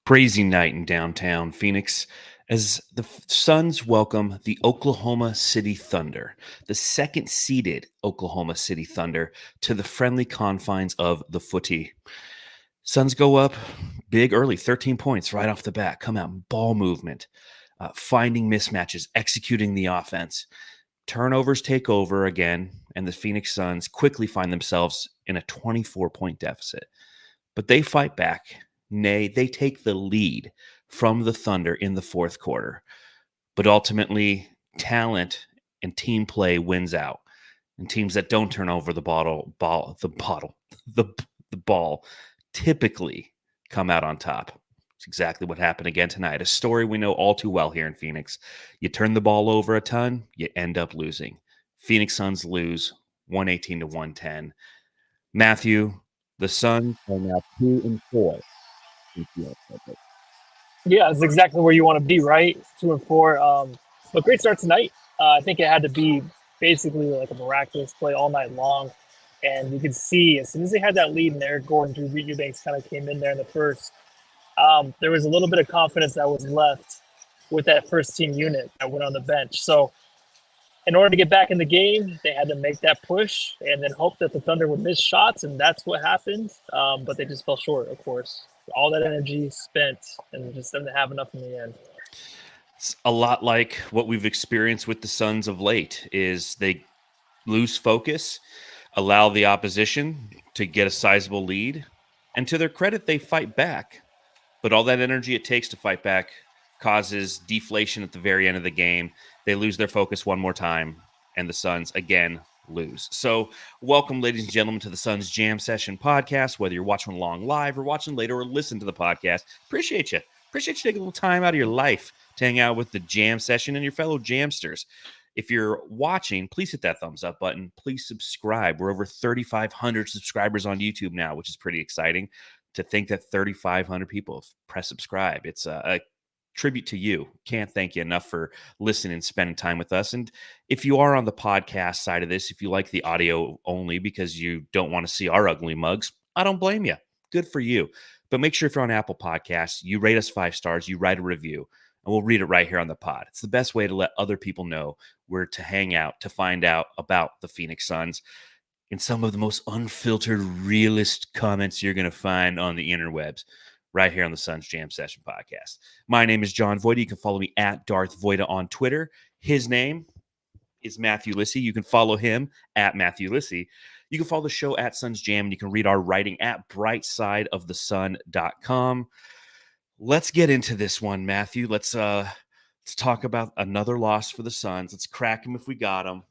Crazy night in downtown Phoenix as the Suns welcome the Oklahoma City Thunder, the second seeded Oklahoma City Thunder, to the friendly confines of the footy. Suns go up big early, 13 points right off the bat, come out, ball movement, finding mismatches, executing the offense. Turnovers take over again, and the Phoenix Suns quickly find themselves in a 24-point deficit. But they fight back. Nay, they take the lead from the Thunder in the fourth quarter. But ultimately, talent and team play wins out. And teams that don't turn over the ball typically come out on top. It's exactly what happened again tonight. A story we know all too well here in Phoenix. You turn the ball over a ton, you end up losing. Phoenix Suns lose 118 to 110. Matthew, the Suns are now 2-4. Yeah, that's exactly where you want to be, right? 2-4. But great start tonight. I think it had to be basically like a miraculous play all night long. And you could see as soon as they had that lead and Eric Gordon, Drew Eubanks kind of came in there in the first, there was a little bit of confidence that was left with that first team unit that went on the bench. So in order to get back in the game, they had to make that push and then hope that the Thunder would miss shots, and that's what happened. But they just fell short, of course. All that energy spent and just didn't have enough in the end. It's a lot like what we've experienced with the Suns of late is they lose focus, allow the opposition to get a sizable lead, and to their credit, they fight back. But all that energy it takes to fight back causes deflation at the very end of the game. They lose their focus one more time, and the Suns again lose. So welcome, ladies and gentlemen, to the Suns Jam Session podcast. Whether you're watching along live or watching later or listen to the podcast, appreciate you taking a little time out of your life to hang out with the Jam Session and your fellow Jamsters. If you're watching, please hit that thumbs up button. Please subscribe. We're over 3,500 subscribers on YouTube now, which is pretty exciting. To think that 3,500 people have pressed subscribe. It's a tribute to you. Can't thank you enough for listening and spending time with us. And if you are on the podcast side of this, if you like the audio only because you don't want to see our ugly mugs, I don't blame you. Good for you. But make sure if you're on Apple Podcasts, you rate us 5 stars, you write a review, and we'll read it right here on the pod. It's the best way to let other people know where to hang out, to find out about the Phoenix Suns in some of the most unfiltered, realist comments you're going to find on the interwebs. Right here on the Suns Jam Session podcast. My name is John Voida. You can follow me at Darth Voida on Twitter. His name is Matthew Lissy. You can follow him at Matthew Lissy. You can follow the show at Suns Jam, and you can read our writing at brightsideofthesun.com. Let's get into this one, Matthew. Let's talk about another loss for the Suns. Let's crack them if we got them.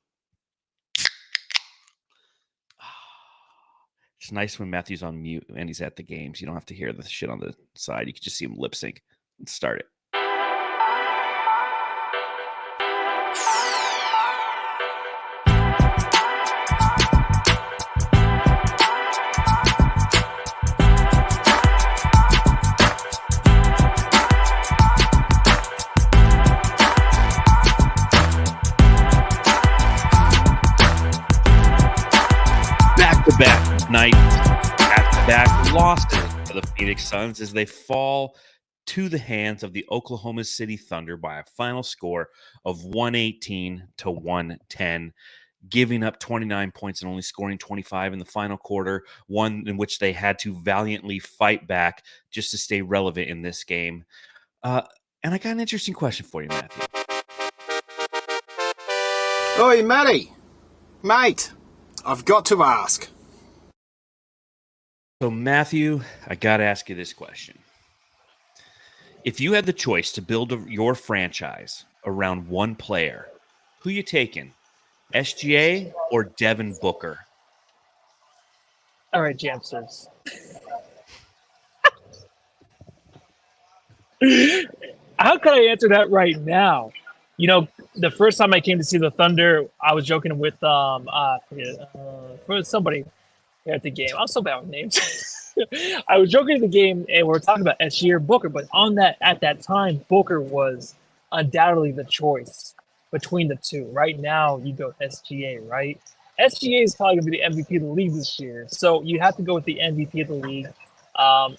It's nice when Matthew's on mute and he's at the games. You don't have to hear the shit on the side. You can just see him lip sync. Let's start it. Back-to-back night, back losses for the Phoenix Suns as they fall to the hands of the Oklahoma City Thunder by a final score of 118 to 110, giving up 29 points and only scoring 25 in the final quarter, one in which they had to valiantly fight back just to stay relevant in this game. And I got an interesting question for you, Matthew. Oi, Matty. Mate, I've got to ask. So, Matthew, I got to ask you this question. If you had the choice to build your franchise around one player, who you taking, SGA or Devin Booker? All right, Jamsters. How can I answer that right now? You know, the first time I came to see the Thunder, I was joking with for somebody at the game. I'm so bad with names. I was joking at the game, and we were talking about SGA or Booker, but at that time, Booker was undoubtedly the choice between the two. Right now, you go SGA, right? SGA is probably going to be the MVP of the league this year, so you have to go with the MVP of the league.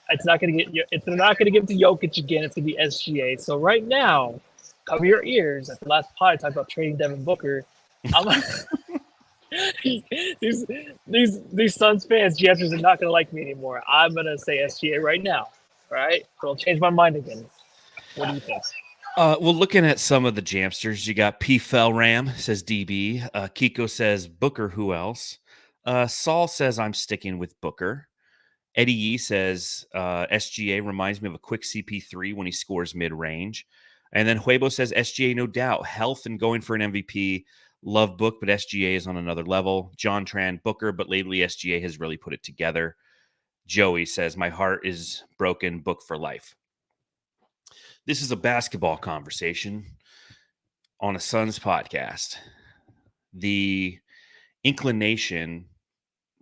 It's not going to get. It's not going to give it to Jokic again. It's going to be SGA. So right now, cover your ears. At the last pod, I talked about trading Devin Booker. I'm these Suns fans, Jeffers, are not going to like me anymore. I'm going to say SGA right now. Right? So I'll change my mind again. What do you think? Well, looking at some of the Jamsters, you got P. Fell Ram, says DB. Kiko says Booker, who else? Saul says I'm sticking with Booker. Eddie Yee says SGA reminds me of a quick CP3 when he scores mid-range. And then Huebo says SGA, no doubt. Health and going for an MVP. Love Book, but SGA is on another level. John Tran, Booker, but lately SGA has really put it together. Joey says, my heart is broken, Book for life. This is a basketball conversation on a Suns podcast. The inclination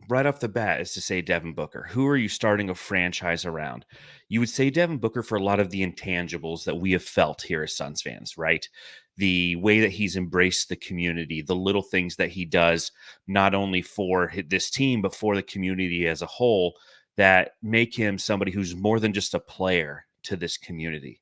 right off the bat is to say Devin Booker. Who are you starting a franchise around? You would say Devin Booker for a lot of the intangibles that we have felt here as Suns fans, right? The way that he's embraced the community, the little things that he does, not only for this team, but for the community as a whole, that make him somebody who's more than just a player to this community.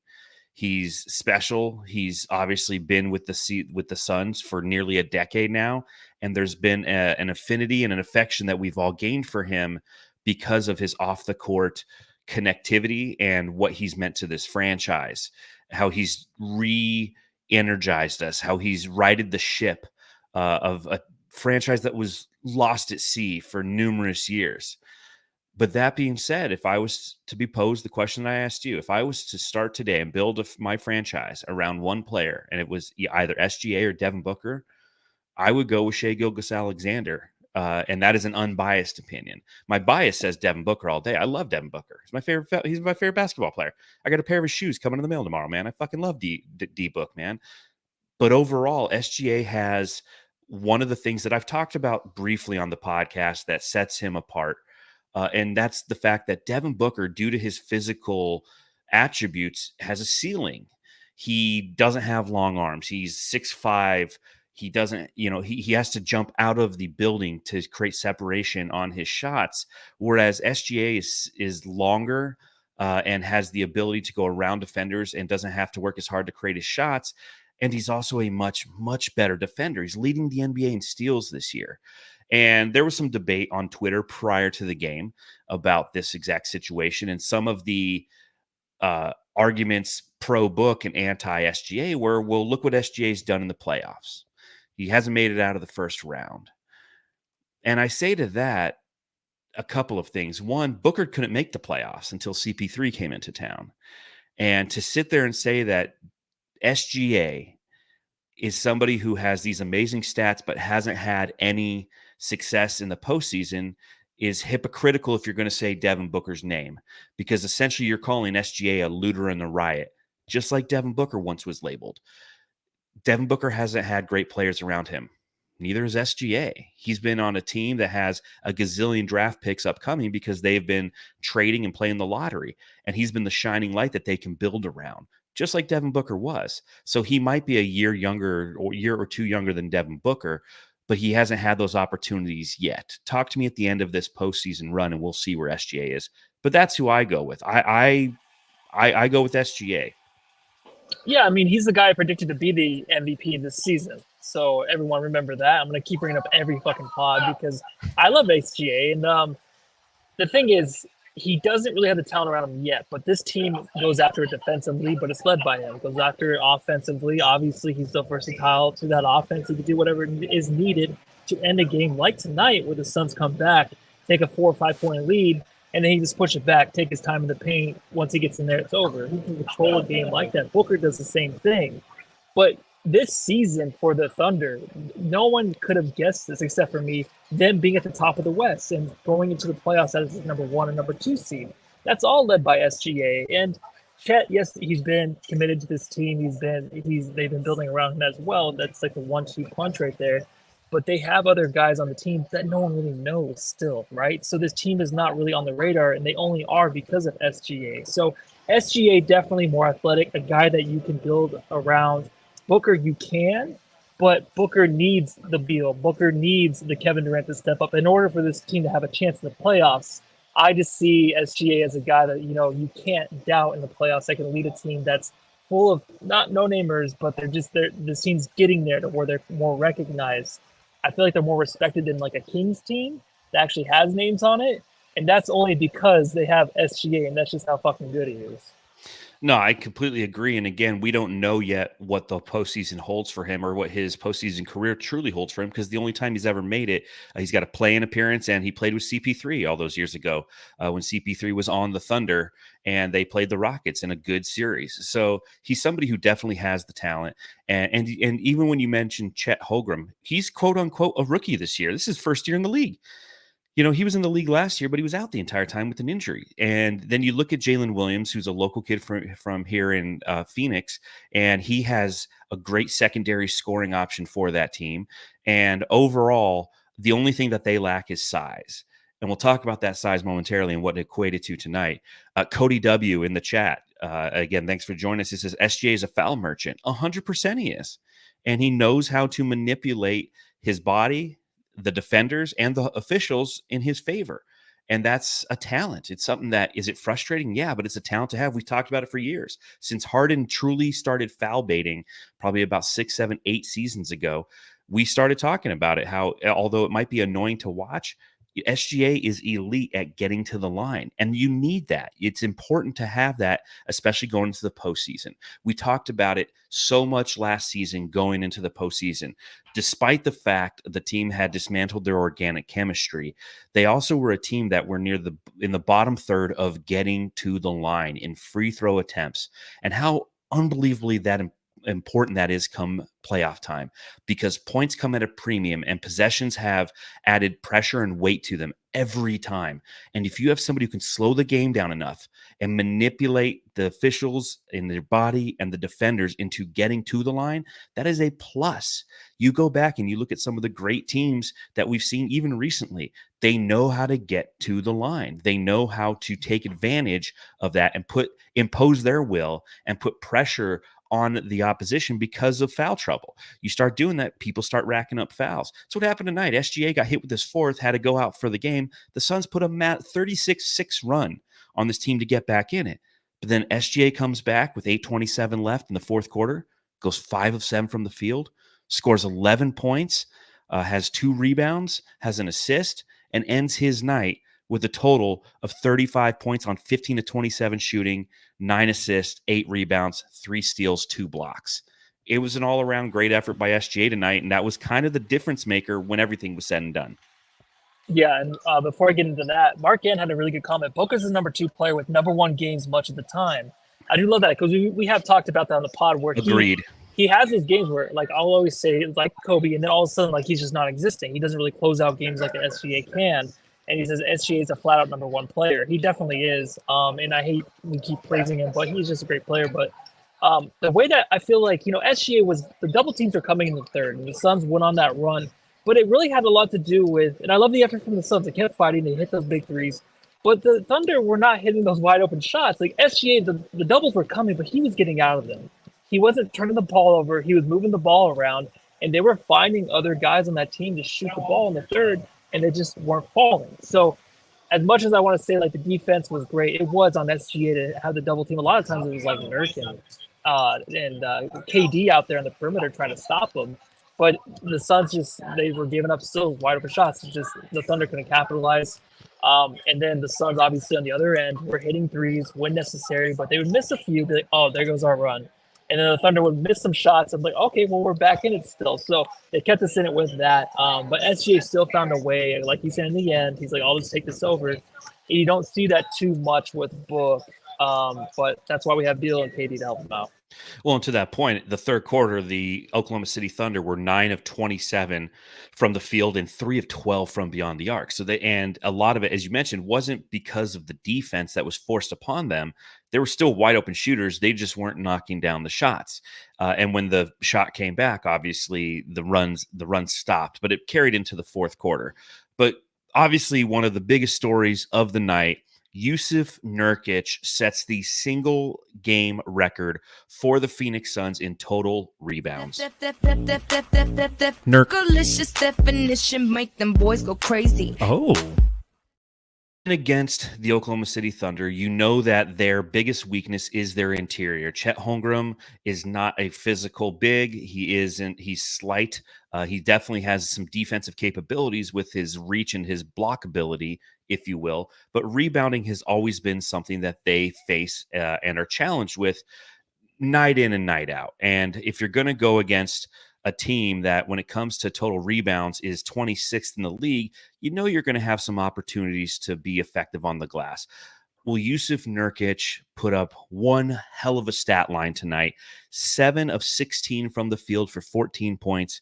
He's special. He's obviously been with the Suns for nearly a decade now, and there's been an affinity and an affection that we've all gained for him because of his off-the-court connectivity and what he's meant to this franchise, how he's re-energized us, how he's righted the ship of a franchise that was lost at sea for numerous years. But that being said, if I was to be posed the question I asked you, if I was to start today and build my franchise around one player, and it was either SGA or Devin Booker, I would go with Shai Gilgeous-Alexander. And that is an unbiased opinion. My bias says Devin Booker all day. I love Devin Booker. He's my favorite basketball player. I got a pair of his shoes coming in the mail tomorrow, man. I fucking love D-Book, man. But overall, SGA has one of the things that I've talked about briefly on the podcast that sets him apart. And that's the fact that Devin Booker, due to his physical attributes, has a ceiling. He doesn't have long arms. He's 6'5". He doesn't, he has to jump out of the building to create separation on his shots. Whereas SGA is longer and has the ability to go around defenders and doesn't have to work as hard to create his shots. And he's also a much, much better defender. He's leading the NBA in steals this year. And there was some debate on Twitter prior to the game about this exact situation. And some of the arguments pro Book and anti SGA were, well, look what SGA's done in the playoffs. He hasn't made it out of the first round. And I say to that a couple of things. One, Booker couldn't make the playoffs until CP3 came into town. And to sit there and say that SGA is somebody who has these amazing stats but hasn't had any success in the postseason is hypocritical if you're going to say Devin Booker's name, because essentially you're calling SGA a looter and a riot, just like Devin Booker once was labeled. Devin Booker hasn't had great players around him. Neither is SGA. He's been on a team that has a gazillion draft picks upcoming because they've been trading and playing the lottery, and he's been the shining light that they can build around, just like Devin Booker was. So he might be a year or two younger than Devin Booker, but he hasn't had those opportunities yet. Talk to me at the end of this postseason run, and we'll see where SGA is. But that's who I go with. I go with SGA. Yeah, I mean, he's the guy I predicted to be the MVP this season. So everyone remember that. I'm going to keep bringing up every fucking pod because I love SGA. And the thing is, he doesn't really have the talent around him yet, but this team goes after it defensively, but it's led by him. Goes after it offensively. Obviously, he's so versatile to that offense. He can do whatever is needed to end a game like tonight where the Suns come back, take a 4 or 5 point lead, and then he just push it back, take his time in the paint. Once he gets in there, it's over. He can control a game like that. Booker does the same thing. But this season for the Thunder, no one could have guessed this except for me, them being at the top of the West and going into the playoffs as number 1 and number 2 seed. That's all led by SGA. And Chet, yes, he's been committed to this team. They've been building around him as well. That's like the 1-2 punch right there. But they have other guys on the team that no one really knows still, right? So this team is not really on the radar, and they only are because of SGA. So SGA definitely more athletic, a guy that you can build around. Booker, you can, but Booker needs the Beal. Booker needs the Kevin Durant to step up in order for this team to have a chance in the playoffs. I just see SGA as a guy that, you can't doubt in the playoffs that can lead a team that's full of not no-namers, but this team's getting there to where they're more recognized. I feel like they're more respected than like a Kings team that actually has names on it. And that's only because they have SGA, and that's just how fucking good he is. No, I completely agree. And again, we don't know yet what the postseason holds for him or what his postseason career truly holds for him, because the only time he's ever made it, he's got a play-in appearance, and he played with CP3 all those years ago when CP3 was on the Thunder and they played the Rockets in a good series. So he's somebody who definitely has the talent. And even when you mentioned Chet Holmgren, he's quote unquote a rookie this year. This is his first year in the league. He was in the league last year, but he was out the entire time with an injury. And then you look at Jalen Williams, who's a local kid from here in Phoenix, and he has a great secondary scoring option for that team. And overall, the only thing that they lack is size. And we'll talk about that size momentarily and what it equated to tonight. Cody W. in the chat, again, thanks for joining us. He says, SGA is a foul merchant. 100% he is. And he knows how to manipulate his body, the defenders, and the officials in his favor. And that's a talent. It's something that, is it frustrating? Yeah, but it's a talent to have. We've talked about it for years. Since Harden truly started foul baiting, probably about 6, 7, 8 seasons ago, we started talking about it, how although it might be annoying to watch, SGA is elite at getting to the line, and you need that. It's important to have that, especially going into the postseason. We talked about it so much last season going into the postseason. Despite the fact the team had dismantled their organic chemistry, they also were a team that were in the bottom third of getting to the line in free throw attempts, and how unbelievably important that is come playoff time, because points come at a premium and possessions have added pressure and weight to them every time. And if you have somebody who can slow the game down enough and manipulate the officials in their body and the defenders into getting to the line, that is a plus. You go back and you look at some of the great teams that we've seen even recently. They know how to get to the line. They know how to take advantage of that and impose their will and put pressure on the opposition because of foul trouble. You start doing that, people start racking up fouls. So what happened tonight? SGA got hit with his fourth, had to go out for the game. The Suns put a 36-6 run on this team to get back in it. But then SGA comes back with 8:27 left in the fourth quarter, goes 5 of 7 from the field, scores 11 points, has 2 rebounds, has an assist, and ends his night with a total of 35 points on 15 of 27 shooting, 9 assists, 8 rebounds, 3 steals, 2 blocks. It was an all-around great effort by SGA tonight, and that was kind of the difference maker when everything was said and done. Yeah, and before I get into that, Mark Ann had a really good comment. Booker's the number 2 player with number 1 games much of the time. I do love that, because we have talked about that on the pod where Agreed. He has these games where, like, I'll always say, like Kobe, and then all of a sudden, like, he's just not existing. He doesn't really close out games like an SGA can. And he says SGA is a flat-out number 1 player. He definitely is. And I hate we keep praising him, but he's just a great player. But the way that I feel like, SGA was – the double teams are coming in the third, and the Suns went on that run. But it really had a lot to do with – and I love the effort from the Suns. They kept fighting. They hit those big threes. But the Thunder were not hitting those wide-open shots. Like, SGA, the doubles were coming, but he was getting out of them. He wasn't turning the ball over. He was moving the ball around, and they were finding other guys on that team to shoot the ball in the third, and they just weren't falling. So as much as I want to say, like, the defense was great, it was on SGA to have the double team. A lot of times it was like Nurkic and KD out there on the perimeter trying to stop them. But the Suns they were giving up still wide open shots. It's just the Thunder couldn't capitalize. And then the Suns, obviously, on the other end, were hitting threes when necessary, but they would miss a few. Be like, oh, there goes our run. And then the Thunder would miss some shots. I'm like, okay, well, we're back in it still. So they kept us in it with that. But SGA still found a way. Like he said in the end, he's like, I'll just take this over. And you don't see that too much with Book. But that's why we have Beal and KD to help him out. Well, and to that point, the third quarter, the Oklahoma City Thunder were 9 of 27 from the field and 3 of 12 from beyond the arc. So and a lot of it, as you mentioned, wasn't because of the defense that was forced upon them. They were still wide open shooters. They just weren't knocking down the shots. And when the shot came back, obviously the runs stopped, but it carried into the fourth quarter. But obviously one of the biggest stories of the night, Yusuf Nurkic sets the single game record for the Phoenix Suns in total rebounds. Nurk. Delicious definition make them boys go crazy. Oh. against the Oklahoma City Thunder, you know that their biggest weakness is their interior. Chet Holmgren is not a physical big. He's slight. He definitely has some defensive capabilities with his reach and his block ability, if you will. But rebounding has always been something that they face and are challenged with night in and night out. And if you're going to go against a team that, when it comes to total rebounds, is 26th in the league, you know you're going to have some opportunities to be effective on the glass. Well, Yusuf Nurkic put up one hell of a stat line tonight. 7 of 16 from the field for 14 points.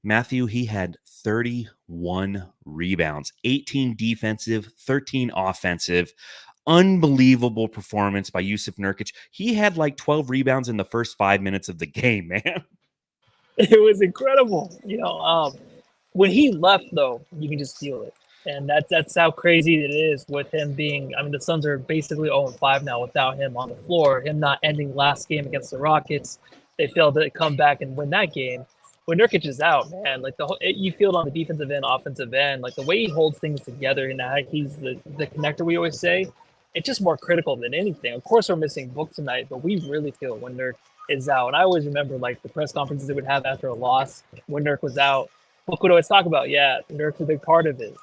Matthew, he had 31 rebounds, 18 defensive, 13 offensive. Unbelievable performance by Yusuf Nurkic. He had like 12 rebounds in the first 5 minutes of the game, man. It was incredible. When he left, though, you can just feel it. And that's how crazy it is with him being, I mean, the Suns are basically 0-5 now without him on the floor. Him not ending last game against the Rockets. They failed to come back and win that game. When Nurkic is out, man, like you feel it on the defensive end, offensive end, like the way he holds things together, and he's the connector we always say. It's just more critical than anything. Of course, we're missing Book tonight, but we really feel it when Nurk is out. And I always remember like the press conferences they would have after a loss when Nurk was out. Book would always talk about, yeah, Nurk's a big part of it.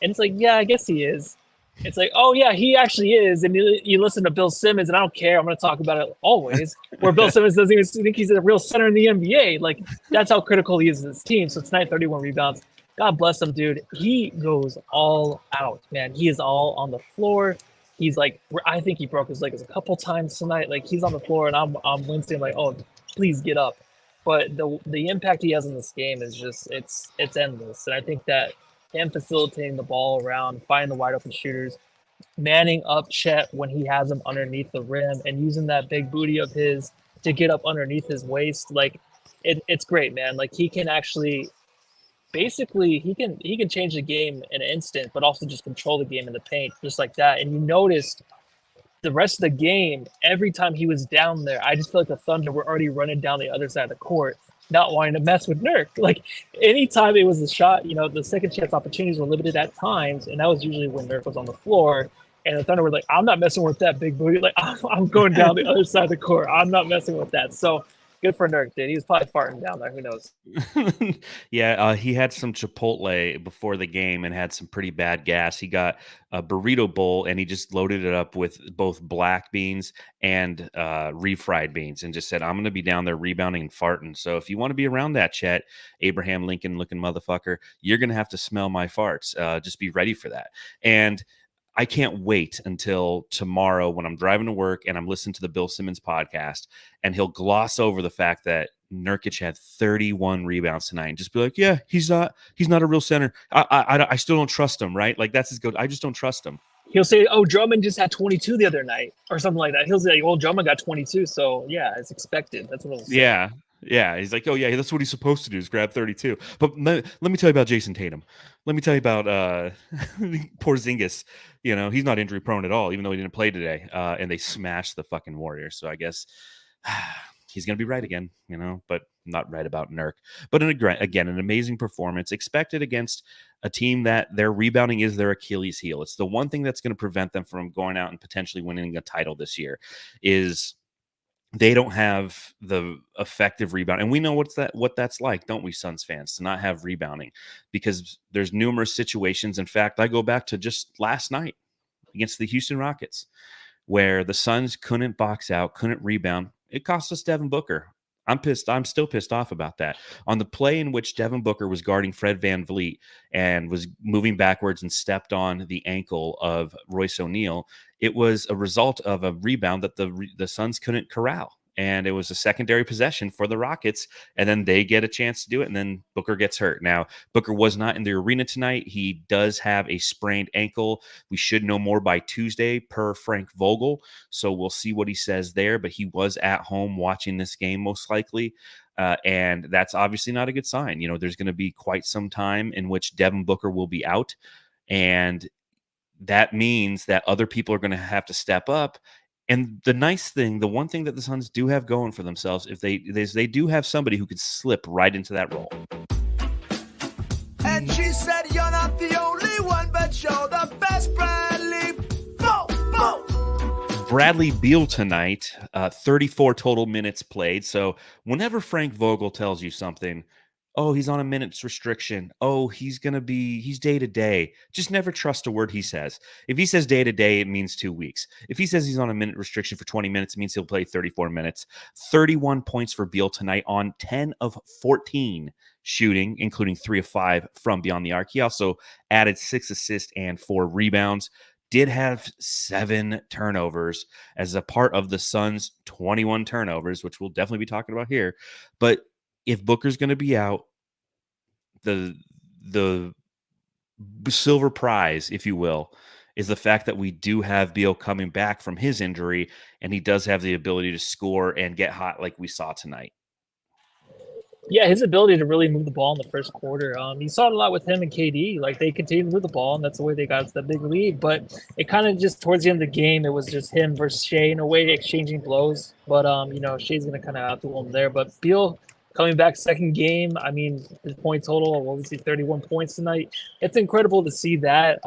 And it's like, yeah, I guess he is. It's like, oh, yeah, he actually is. And you listen to Bill Simmons, and I don't care. I'm going to talk about it always, where Bill Simmons doesn't even think he's a real center in the NBA. Like, that's how critical he is to this team. So tonight, 31 rebounds. God bless him, dude. He goes all out, man. He is all on the floor. He's like, I think he broke his leg a couple times tonight. Like, he's on the floor, and I'm Wednesday, like, oh, please get up. But the impact he has in this game is just, it's endless. And I think that him facilitating the ball around, finding the wide open shooters, manning up Chet when he has him underneath the rim, and using that big booty of his to get up underneath his waist, like, it's great, man. Like, he can actually, basically, he can change the game in an instant, but also just control the game in the paint, just like that. And you noticed the rest of the game, every time he was down there, I just feel like the Thunder were already running down the other side of the court, not wanting to mess with Nurk. Like, anytime it was a shot, the second chance opportunities were limited at times, and that was usually when Nurk was on the floor. And the Thunder were like, I'm not messing with that big booty. Like, I'm going down the other side of the court. I'm not messing with that. So good for Nurk, dude. He was probably farting down there. Who knows? Yeah, he had some Chipotle before the game and had some pretty bad gas. He got a burrito bowl, and he just loaded it up with both black beans and refried beans, and just said, I'm going to be down there rebounding and farting. So if you want to be around that, Chet, Abraham Lincoln looking motherfucker, you're going to have to smell my farts. Just be ready for that. And I can't wait until tomorrow when I'm driving to work and I'm listening to the Bill Simmons podcast, and he'll gloss over the fact that Nurkic had 31 rebounds tonight and just be like, yeah, he's not a real center. I still don't trust him, right? Like, that's his go. I just don't trust him. He'll say, oh, Drummond just had 22 the other night or something like that. He'll say, oh, Drummond got 22. So, yeah, it's expected. That's what he'll say. Yeah, he's like, oh, yeah, that's what he's supposed to do is grab 32. But let me tell you about Jason Tatum. Let me tell you about Porzingis. He's not injury prone at all, even though he didn't play today. And they smashed the fucking Warriors. So I guess he's going to be right again, but not right about Nurk. But again, an amazing performance expected against a team that their rebounding is their Achilles heel. It's the one thing that's going to prevent them from going out and potentially winning a title this year is they don't have the effective rebound. And we know what that's like, don't we, Suns fans, to not have rebounding, because there's numerous situations. In fact, I go back to just last night against the Houston Rockets, where the Suns couldn't box out, couldn't rebound. It cost us Devin Booker. I'm pissed. I'm still pissed off about that. On the play in which Devin Booker was guarding Fred VanVleet and was moving backwards and stepped on the ankle of Royce O'Neal, it was a result of a rebound that the Suns couldn't corral. And it was a secondary possession for the Rockets, and then they get a chance to do it, and then Booker gets hurt. Now, Booker was not in the arena tonight. He does have a sprained ankle. We should know more by Tuesday, per Frank Vogel, so we'll see what he says there, but he was at home watching this game most likely, and that's obviously not a good sign. There's going to be quite some time in which Devin Booker will be out, and that means that other people are going to have to step up. And the one thing that the Suns do have going for themselves, is they do have somebody who could slip right into that role. And she said, you're not the only one, but you're the best, Bradley. Bradley Beal tonight, 34 total minutes played. So whenever Frank Vogel tells you something, oh, he's on a minutes restriction. Oh, he's day to day. Just never trust a word he says. If he says day to day, it means 2 weeks. If he says he's on a minute restriction for 20 minutes, it means he'll play 34 minutes. 31 points for Beal tonight on 10 of 14 shooting, including 3 of 5 from beyond the arc. He also added 6 assists and 4 rebounds. Did have 7 turnovers as a part of the Suns' 21 turnovers, which we'll definitely be talking about here. But if Booker's going to be out, the silver prize, if you will, is the fact that we do have Beal coming back from his injury, and he does have the ability to score and get hot like we saw tonight. Yeah, his ability to really move the ball in the first quarter. You saw it a lot with him and KD. Like, they continued to move the ball, and that's the way they got to the big lead. But it kind of just towards the end of the game, it was just him versus Shea in a way, exchanging blows. But Shea's gonna kind of outdo him there. But Beal coming back second game. I mean, his point total, obviously 31 points tonight. It's incredible to see that.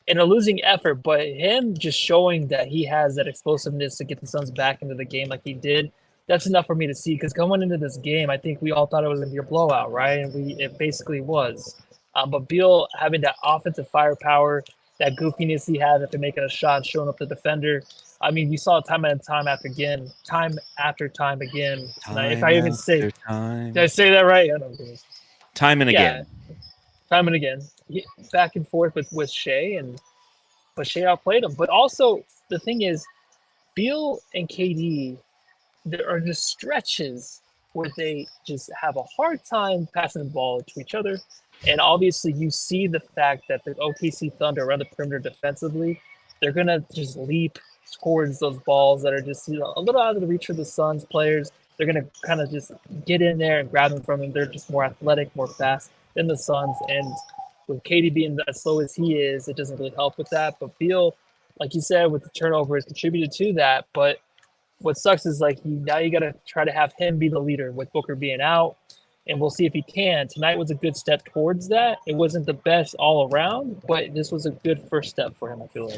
In a losing effort, but him just showing that he has that explosiveness to get the Suns back into the game like he did. That's enough for me to see, because going into this game, I think we all thought it was going to be a blowout, right? And it basically was. But Beal having that offensive firepower, that goofiness he had after making a shot, showing up the defender. I mean, you saw it time after time again. Time if I even say, time. Did I say that right? I don't know. Time and again. Time and again. Back and forth with Shea, but Shea outplayed him. But also, the thing is, Beal and KD, there are just stretches where they just have a hard time passing the ball to each other. And obviously you see the fact that the OKC Thunder around the perimeter defensively, they're going to just leap towards those balls that are just a little out of the reach of the Suns players. They're going to kind of just get in there and grab them from them. They're just more athletic, more fast than the Suns. And with KD being as slow as he is, it doesn't really help with that. But Beal, like you said, with the turnovers, contributed to that. But what sucks is now you got to try to have him be the leader with Booker being out, and we'll see if he can. Tonight was a good step towards that. It wasn't the best all around, but this was a good first step for him, I feel like.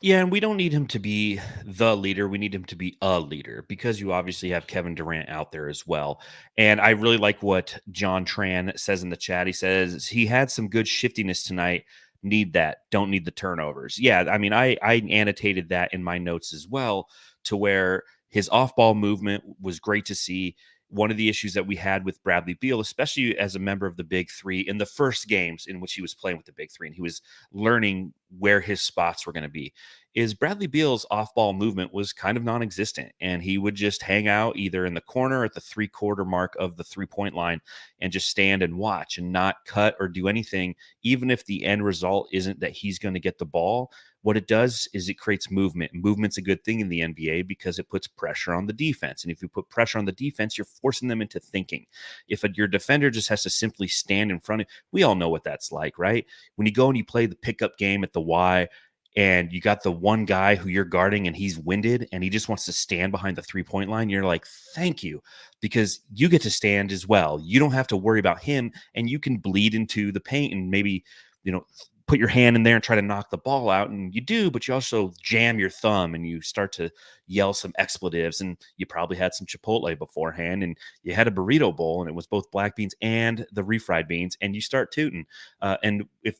Yeah, and we don't need him to be the leader. We need him to be a leader, because you obviously have Kevin Durant out there as well. And I really like what John Tran says in the chat. He says he had some good shiftiness tonight. Need that. Don't need the turnovers. Yeah, I mean, I annotated that in my notes as well, to where his off-ball movement was great to see. One of the issues that we had with Bradley Beal, especially as a member of the Big Three in the first games in which he was playing with the Big Three and he was learning where his spots were going to be, is Bradley Beal's off-ball movement was kind of non-existent, and he would just hang out either in the corner or at the 3-quarter mark of the 3-point line and just stand and watch and not cut or do anything, even if the end result isn't that he's going to get the ball. What it does is it creates movement. Movement's a good thing in the NBA because it puts pressure on the defense. And if you put pressure on the defense, you're forcing them into thinking. If your defender just has to simply stand in front of, we all know what that's like, right? When you go and you play the pickup game at the Y, and you got the one guy who you're guarding and he's winded and he just wants to stand behind the 3-point line, you're like, thank you, because you get to stand as well. You don't have to worry about him, and you can bleed into the paint and maybe, put your hand in there and try to knock the ball out. And you do, but you also jam your thumb and you start to yell some expletives, and you probably had some Chipotle beforehand, and you had a burrito bowl, and it was both black beans and the refried beans, and you start tooting. And if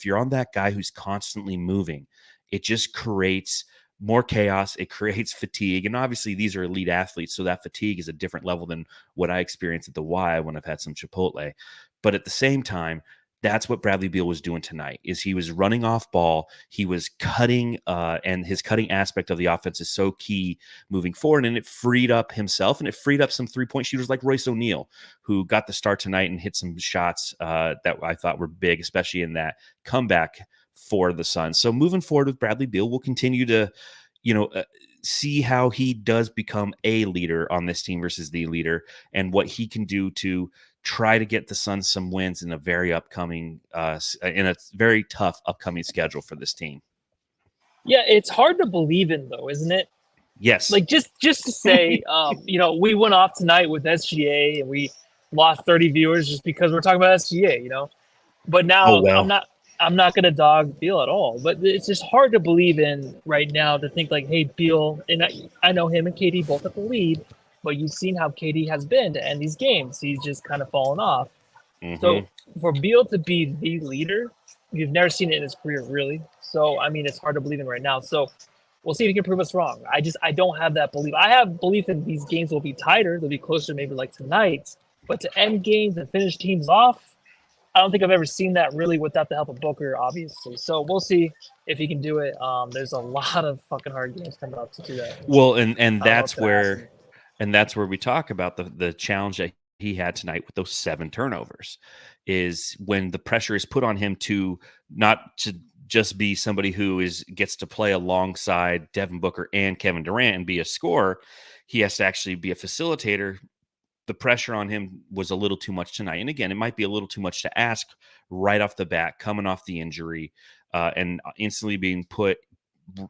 you're on that guy who's constantly moving, it just creates more chaos. It creates fatigue. And obviously these are elite athletes, so that fatigue is a different level than what I experienced at the Y when I've had some Chipotle. But at the same time, that's what Bradley Beal was doing tonight, is he was running off ball. He was cutting, and his cutting aspect of the offense is so key moving forward. And it freed up himself, and it freed up some 3-point shooters like Royce O'Neal, who got the start tonight and hit some shots that I thought were big, especially in that comeback for the Suns. So moving forward with Bradley Beal, we'll continue to, see how he does become a leader on this team versus the leader, and what he can do to try to get the Suns some wins in a very tough upcoming schedule for this team. Yeah, it's hard to believe in, though, isn't it? Yes. Like, just to say, we went off tonight with SGA and we lost 30 viewers just because we're talking about SGA, But now I'm not I'm not going to dog Beal at all, but it's just hard to believe in right now to think like, hey, Beal, and I know him and KD both at the lead, but you've seen how KD has been to end these games. He's just kind of fallen off. Mm-hmm. So for Beal to be the leader, you've never seen it in his career, really. So, I mean, it's hard to believe in right now. So we'll see if he can prove us wrong. I don't have that belief. I have belief in these games will be tighter. They'll be closer maybe like tonight. But to end games and finish teams off, I don't think I've ever seen that really without the help of Booker, obviously. So we'll see if he can do it. There's a lot of fucking hard games coming up to do that. Well, and I don't know that's what's gonna happen. where, and that's where we talk about the challenge that he had tonight with those 7 turnovers, is when the pressure is put on him to not to just be somebody who gets to play alongside Devin Booker and Kevin Durant and be a scorer. He has to actually be a facilitator. The pressure on him was a little too much tonight. And again, it might be a little too much to ask right off the bat, coming off the injury, and instantly being put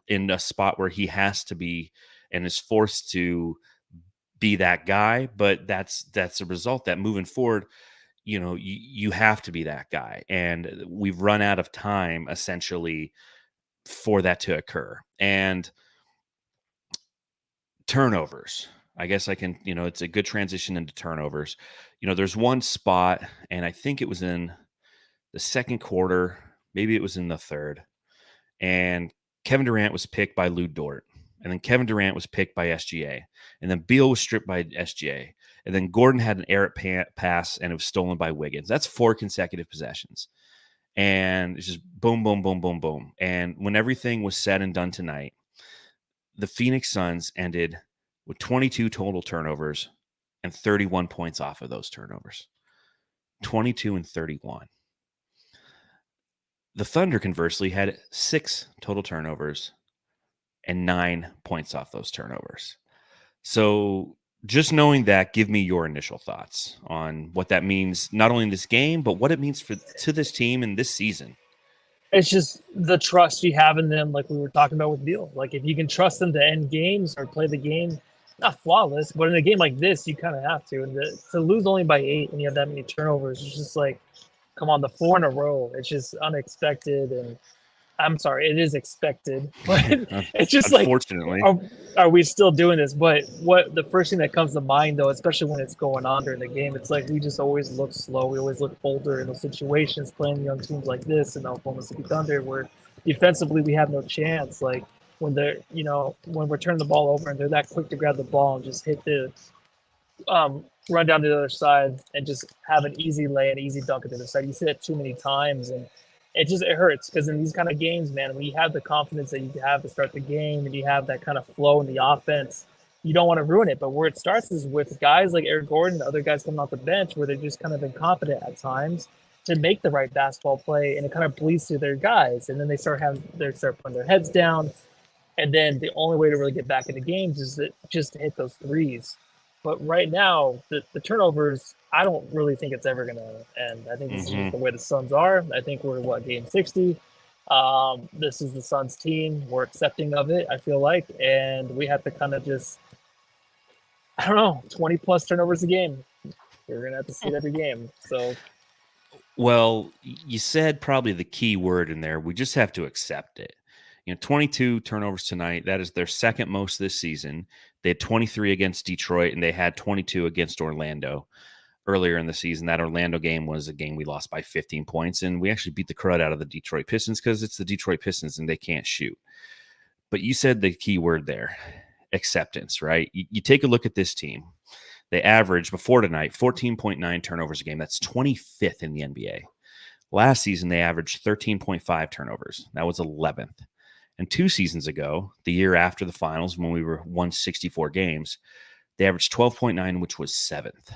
in a spot where he has to be and is forced to be that guy. But that's a result that moving forward, you have to be that guy. And we've run out of time essentially for that to occur. And turnovers. I guess I can, it's a good transition into turnovers. There's one spot, and I think it was in the second quarter, maybe it was in the third, and Kevin Durant was picked by Lou Dort, and then Kevin Durant was picked by SGA, and then Beal was stripped by SGA, and then Gordon had an errant pass, and it was stolen by Wiggins. That's 4 consecutive possessions, and it's just boom, boom, boom, boom, boom. And when everything was said and done tonight, the Phoenix Suns ended with 22 total turnovers and 31 points off of those turnovers. 22 and 31. The Thunder, conversely, had 6 total turnovers and 9 points off those turnovers. So just knowing that, give me your initial thoughts on what that means, not only in this game, but what it means to this team in this season. It's just the trust you have in them, like we were talking about with Beal. Like if you can trust them to end games or play the game, not flawless, but in a game like this, you kind of have to. And to lose only by 8 and you have that many turnovers, it's just like, come on, the 4 in a row. It's just unexpected, and I'm sorry, it is expected, but it's just like, Unfortunately, are we still doing this? But what the first thing that comes to mind, though, especially when it's going on during the game, it's like we just always look slow. We always look older in those situations, playing young teams like this and Oklahoma City Thunder, where defensively we have no chance. Like when they're, when we're turning the ball over and they're that quick to grab the ball and just hit the run down to the other side and just have an easy lay and easy dunk at the other side. You see it too many times, and it hurts because in these kind of games, man, when you have the confidence that you have to start the game and you have that kind of flow in the offense, you don't want to ruin it. But where it starts is with guys like Eric Gordon, other guys coming off the bench, where they're just kind of incompetent at times to make the right basketball play, and it kind of bleeds to their guys, and then they start putting their heads down, and then the only way to really get back into games is just to hit those threes. But right now, the turnovers, I don't really think it's ever going to end. I think this is just the way the Suns are. I think we're, game 60? This is the Suns team. We're accepting of it, I feel like. And we have to kind of just, I don't know, 20-plus turnovers a game. We're going to have to see it every game. So, well, you said probably the key word in there. We just have to accept it. 22 turnovers tonight. That is their second most this season. They had 23 against Detroit, and they had 22 against Orlando earlier in the season. That Orlando game was a game we lost by 15 points, and we actually beat the crud out of the Detroit Pistons because it's the Detroit Pistons and they can't shoot. But you said the key word there, acceptance, right? You take a look at this team. They averaged, before tonight, 14.9 turnovers a game. That's 25th in the NBA. Last season, they averaged 13.5 turnovers. That was 11th. And 2 seasons ago, the year after the finals, when we won 64 games, they averaged 12.9, which was 7th.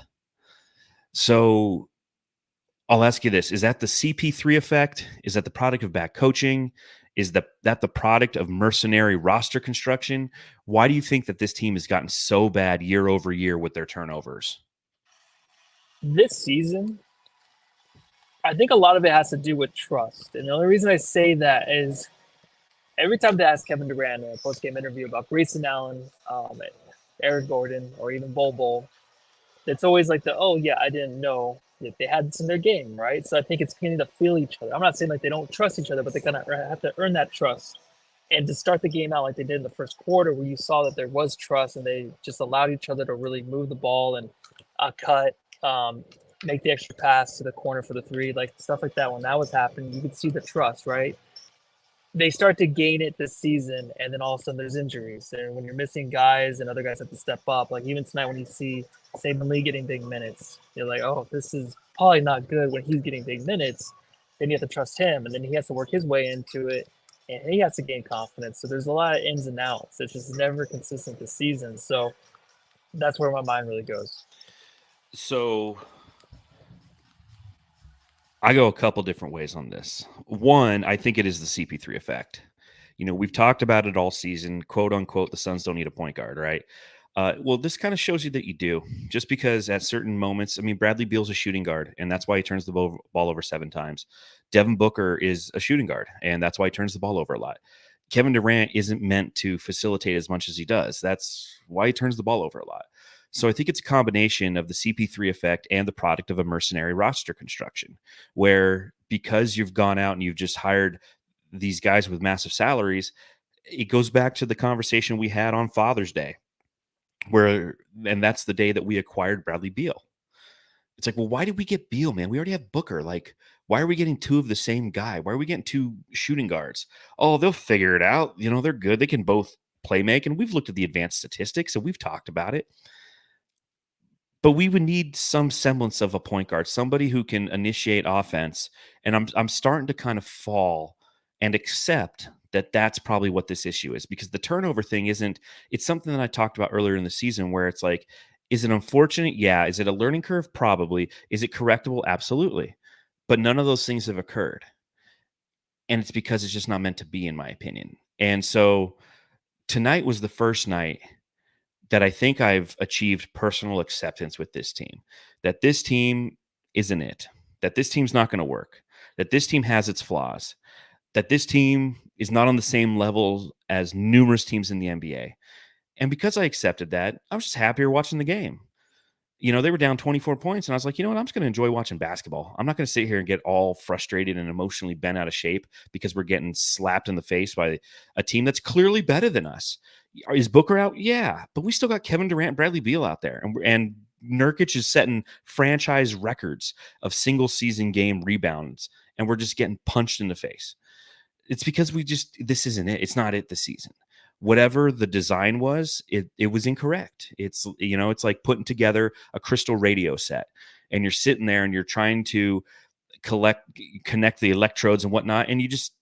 So I'll ask you this. Is that the CP3 effect? Is that the product of bad coaching? Is that the product of mercenary roster construction? Why do you think that this team has gotten so bad year over year with their turnovers? this season, I think a lot of it has to do with trust. And the only reason I say that is every time they ask Kevin Durant in a post-game interview about Grayson Allen, Eric Gordon, or even Bol Bol, it's always like I didn't know they had this in their game, right? So I think it's beginning to feel each other. I'm not saying like they don't trust each other, but they kind of have to earn that trust. And to start the game out like they did in the first quarter, where you saw that there was trust and they just allowed each other to really move the ball and cut, make the extra pass to the corner for the three, like stuff like that. When that was happening, you could see the trust, right? They start to gain it this season, and then all of a sudden there's injuries. And when you're missing guys and other guys have to step up, like even tonight when you see Saban Lee getting big minutes, you're like, oh, this is probably not good when he's getting big minutes. Then you have to trust him, and then he has to work his way into it, and he has to gain confidence. So there's a lot of ins and outs. It's just never consistent this season. So that's where my mind really goes. So I go a couple different ways on this. One, I think it is the CP3 effect. You know, we've talked about it all season, quote unquote, the Suns don't need a point guard, right? Well, this kind of shows you that you do, just because at certain moments, I mean, Bradley Beal's a shooting guard, and that's why he turns the ball over 7 times. Devin Booker is a shooting guard, and that's why he turns the ball over a lot. Kevin Durant isn't meant to facilitate as much as he does. That's why he turns the ball over a lot. So I think it's a combination of the CP3 effect and the product of a mercenary roster construction, where because you've gone out and you've just hired these guys with massive salaries, it goes back to the conversation we had on Father's Day, and that's the day that we acquired Bradley Beal. It's like, well, why did we get Beal, man? We already have Booker. Like, why are we getting 2 of the same guy? Why are we getting 2 shooting guards? Oh, they'll figure it out. You know, they're good. They can both play make. And we've looked at the advanced statistics and we've talked about it. But we would need some semblance of a point guard, somebody who can initiate offense. And I'm starting to kind of fall and accept that that's probably what this issue is, because the turnover thing it's something that I talked about earlier in the season, where it's like, is it unfortunate? Yeah. Is it a learning curve? Probably. Is it correctable? Absolutely. But none of those things have occurred. And it's because it's just not meant to be, in my opinion. And so tonight was the first night that I think I've achieved personal acceptance with this team, that this team isn't it, that this team's not going to work, that this team has its flaws, that this team is not on the same level as numerous teams in the NBA. And because I accepted that, I was just happier watching the game. You know, they were down 24 points, and I was like, you know what? I'm just going to enjoy watching basketball. I'm not going to sit here and get all frustrated and emotionally bent out of shape because we're getting slapped in the face by a team that's clearly better than us. Is Booker out? Yeah, but we still got Kevin Durant, Bradley Beal out there, and Nurkic is setting franchise records of single season game rebounds, and we're just getting punched in the face. It's because this isn't it. It's not it this season. Whatever the design was, it was incorrect. It's, you know, it's like putting together a crystal radio set, and you're sitting there and you're trying to connect the electrodes and whatnot, and it just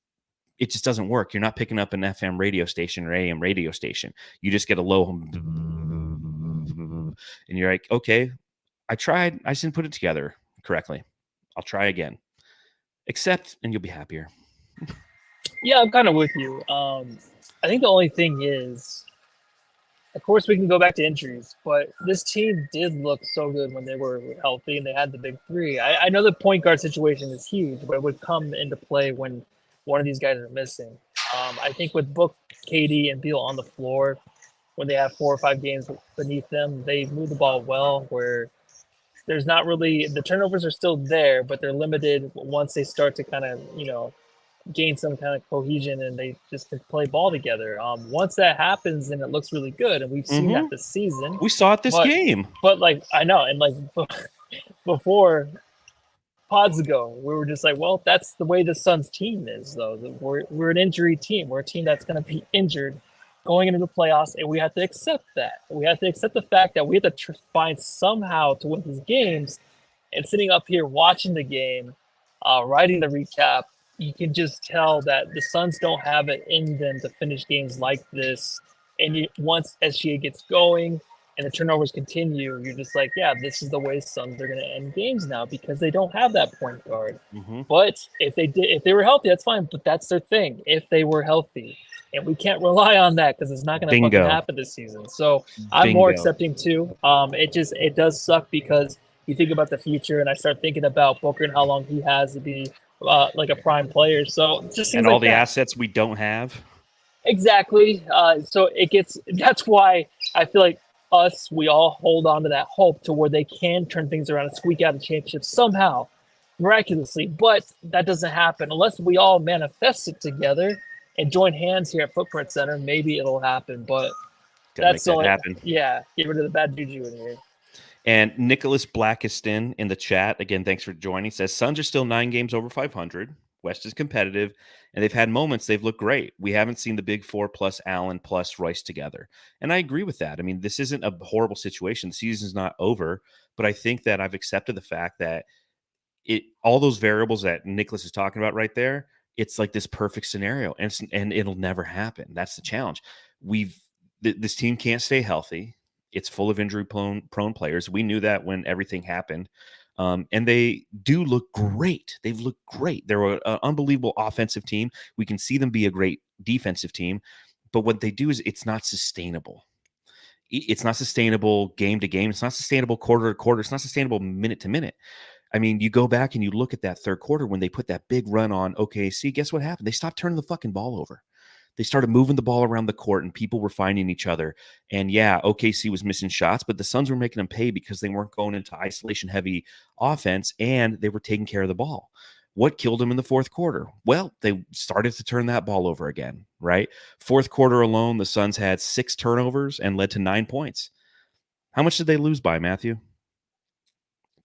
doesn't work. You're not picking up an FM radio station or AM radio station. You just get a low and you're like, okay, I tried. I just didn't put it together correctly. I'll try again. Accept, and you'll be happier. Yeah, I'm kind of with you. I think the only thing is, of course, we can go back to injuries, but this team did look so good when they were healthy and they had the big 3. I know the point guard situation is huge, but it would come into play when one of these guys are missing. I think with Book, KD, and Beal on the floor, when they have 4 or 5 games beneath them, they move the ball well, where there's not really, the turnovers are still there, but they're limited once they start to kind of, you know, gain some kind of cohesion and they just can play ball together. Once that happens, then it looks really good, and we've seen that this season. We saw it this game. But like, I know, and like before pods ago, we were just like, well, that's the way the Suns team is, though. We're an injury team. We're a team that's going to be injured going into the playoffs, and we have to accept that. We have to accept the fact that we have to find somehow to win these games. And sitting up here watching the game, writing the recap, you can just tell that the Suns don't have it in them to finish games like this. And once SGA gets going and the turnovers continue, you're just like, yeah, this is the way Suns are going to end games now, because they don't have that point guard. Mm-hmm. But if they were healthy, that's fine. But that's their thing. If they were healthy, and we can't rely on that because it's not going to fucking happen this season. So I'm more accepting too. It does suck because you think about the future, and I start thinking about Booker and how long he has to be like a prime player. So it just seems and all like the assets we don't have. Exactly. So that's why I feel like we all hold on to that hope to where they can turn things around and squeak out a championship somehow, miraculously. But that doesn't happen unless we all manifest it together and join hands here at Footprint Center. Maybe it'll happen, but Gotta make that's that all. happen. Yeah, get rid of the bad juju in here. And Nicholas Blackiston in the chat, again, thanks for joining, says Suns are still 9 games over 500. West is competitive, and they've had moments they've looked great. We haven't seen the big four plus Allen plus Royce together. And I agree with that. I mean, this isn't a horrible situation. The season's not over, but I think that I've accepted the fact that all those variables that Nicholas is talking about right there, it's like this perfect scenario, and it'll never happen. That's the challenge. This team can't stay healthy. It's full of injury prone players. We knew that when everything happened. And they do look great. They've looked great. They're an unbelievable offensive team. We can see them be a great defensive team. But what they do is it's not sustainable. It's not sustainable game to game. It's not sustainable quarter to quarter. It's not sustainable minute to minute. I mean, you go back and you look at that third quarter when they put that big run on OKC. Guess what happened? They stopped turning the fucking ball over. They started moving the ball around the court and people were finding each other. And yeah, OKC was missing shots, but the Suns were making them pay because they weren't going into isolation heavy offense and they were taking care of the ball. What killed them in the fourth quarter? Well, they started to turn that ball over again, right? Fourth quarter alone, the Suns had 6 turnovers and led to 9 points. How much did they lose by, Matthew?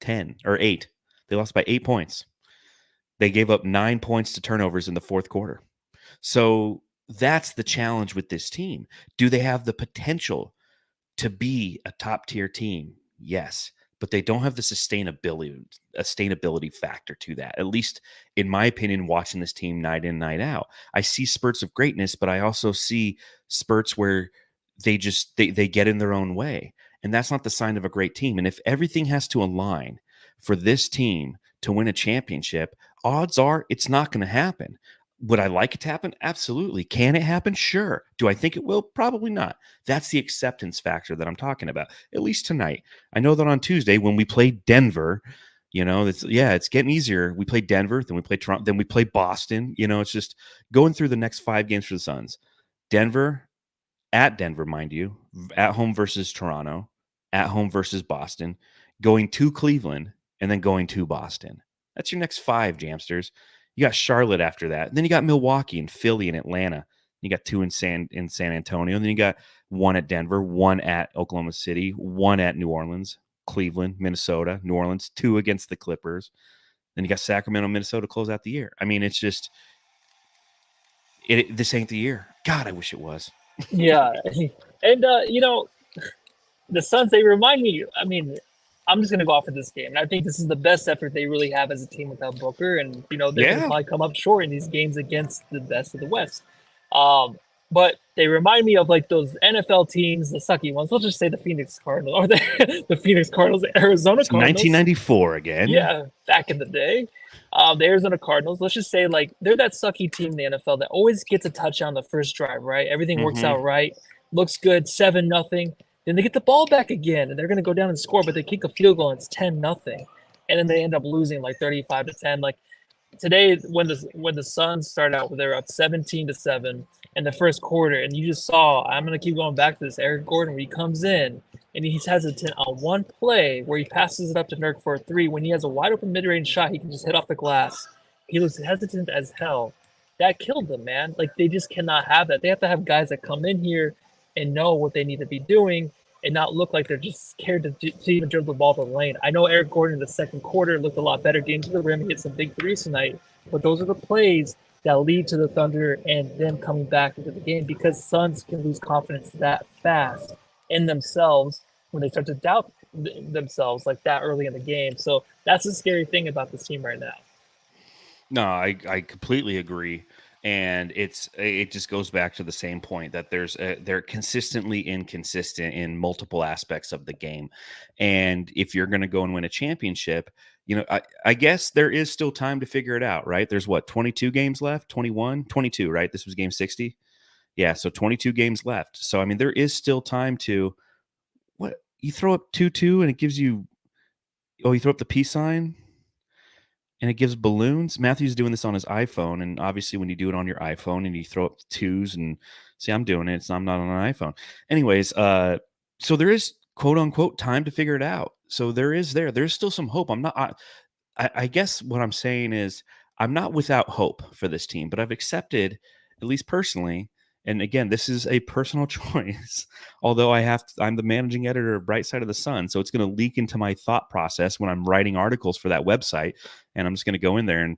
10 or 8. They lost by 8 points. They gave up 9 points to turnovers in the fourth quarter. So that's the challenge with this team. Do they have the potential to be a top tier team? Yes, but they don't have the sustainability factor to that. At least in my opinion, watching this team night in, night out, I see spurts of greatness, but I also see spurts where they get in their own way. And that's not the sign of a great team. And if everything has to align for this team to win a championship, odds are it's not going to happen. Would I like it to happen? Absolutely. Can it happen? Sure. Do I think it will? Probably not. That's the acceptance factor that I'm talking about, at least tonight. I know that on Tuesday when we played Denver, it's getting easier. We played Denver, then we played Toronto, then we played Boston. It's just going through the next 5 games for the Suns. Denver, at Denver, mind you, at home versus Toronto, at home versus Boston, going to Cleveland, and then going to Boston. That's your next 5, Jamsters. You got Charlotte after that. And then you got Milwaukee and Philly and Atlanta. You got 2 in San Antonio. And then you got 1 at Denver, 1 at Oklahoma City, 1 at New Orleans, Cleveland, Minnesota, New Orleans, 2 against the Clippers. Then you got Sacramento, Minnesota to close out the year. I mean, it's just this ain't the year. God, I wish it was. Yeah. And the Suns, they remind me, I mean, I'm just going to go off of this game. And I think this is the best effort they really have as a team without Booker. And, they're going to probably come up short in these games against the best of the West. But they remind me of like those NFL teams, the sucky ones. Let's just say the Phoenix Cardinals or the Phoenix Cardinals, the Arizona Cardinals. 1994 again. Yeah, back in the day. The Arizona Cardinals, let's just say like they're that sucky team in the NFL that always gets a touchdown the first drive, right? Everything works out right. Looks good, 7-0. Then they get the ball back again, and they're going to go down and score, but they kick a field goal, and it's 10-0. And then they end up losing like 35-10. Like today, when the Suns started out, they're up 17-7 in the first quarter, and you just saw, I'm going to keep going back to this, Eric Gordon, where he comes in, and he's hesitant on one play where he passes it up to Nurk for a 3. When he has a wide-open mid-range shot, he can just hit off the glass. He looks hesitant as hell. That killed them, man. Like, they just cannot have that. They have to have guys that come in here and know what they need to be doing and not look like they're just scared to even dribble the ball to the lane. I know Eric Gordon in the second quarter looked a lot better, getting to the rim and hit some big threes tonight, but those are the plays that lead to the Thunder and them coming back into the game, because Suns can lose confidence that fast in themselves when they start to doubt themselves like that early in the game. So that's the scary thing about this team right now. No, I completely agree. And it just goes back to the same point that they're consistently inconsistent in multiple aspects of the game. And if you're going to go and win a championship, I guess there is still time to figure it out, right? There's 22 games left, 21, 22, right? This was game 60. Yeah. So 22 games left. So, I mean, there is still time to you throw up 2-2 and it gives you, you throw up the peace sign and it gives balloons. Matthew's doing this on his iPhone, and obviously when you do it on your iPhone and you throw up 2s and see, I'm doing it, I'm not on an iPhone. Anyways, So there is quote unquote time to figure it out. So there's still some hope. I guess what I'm saying is I'm not without hope for this team, but I've accepted, at least personally, and again, this is a personal choice. Although I'm the managing editor of Bright Side of the Sun, so it's going to leak into my thought process when I'm writing articles for that website, and I'm just going to go in there and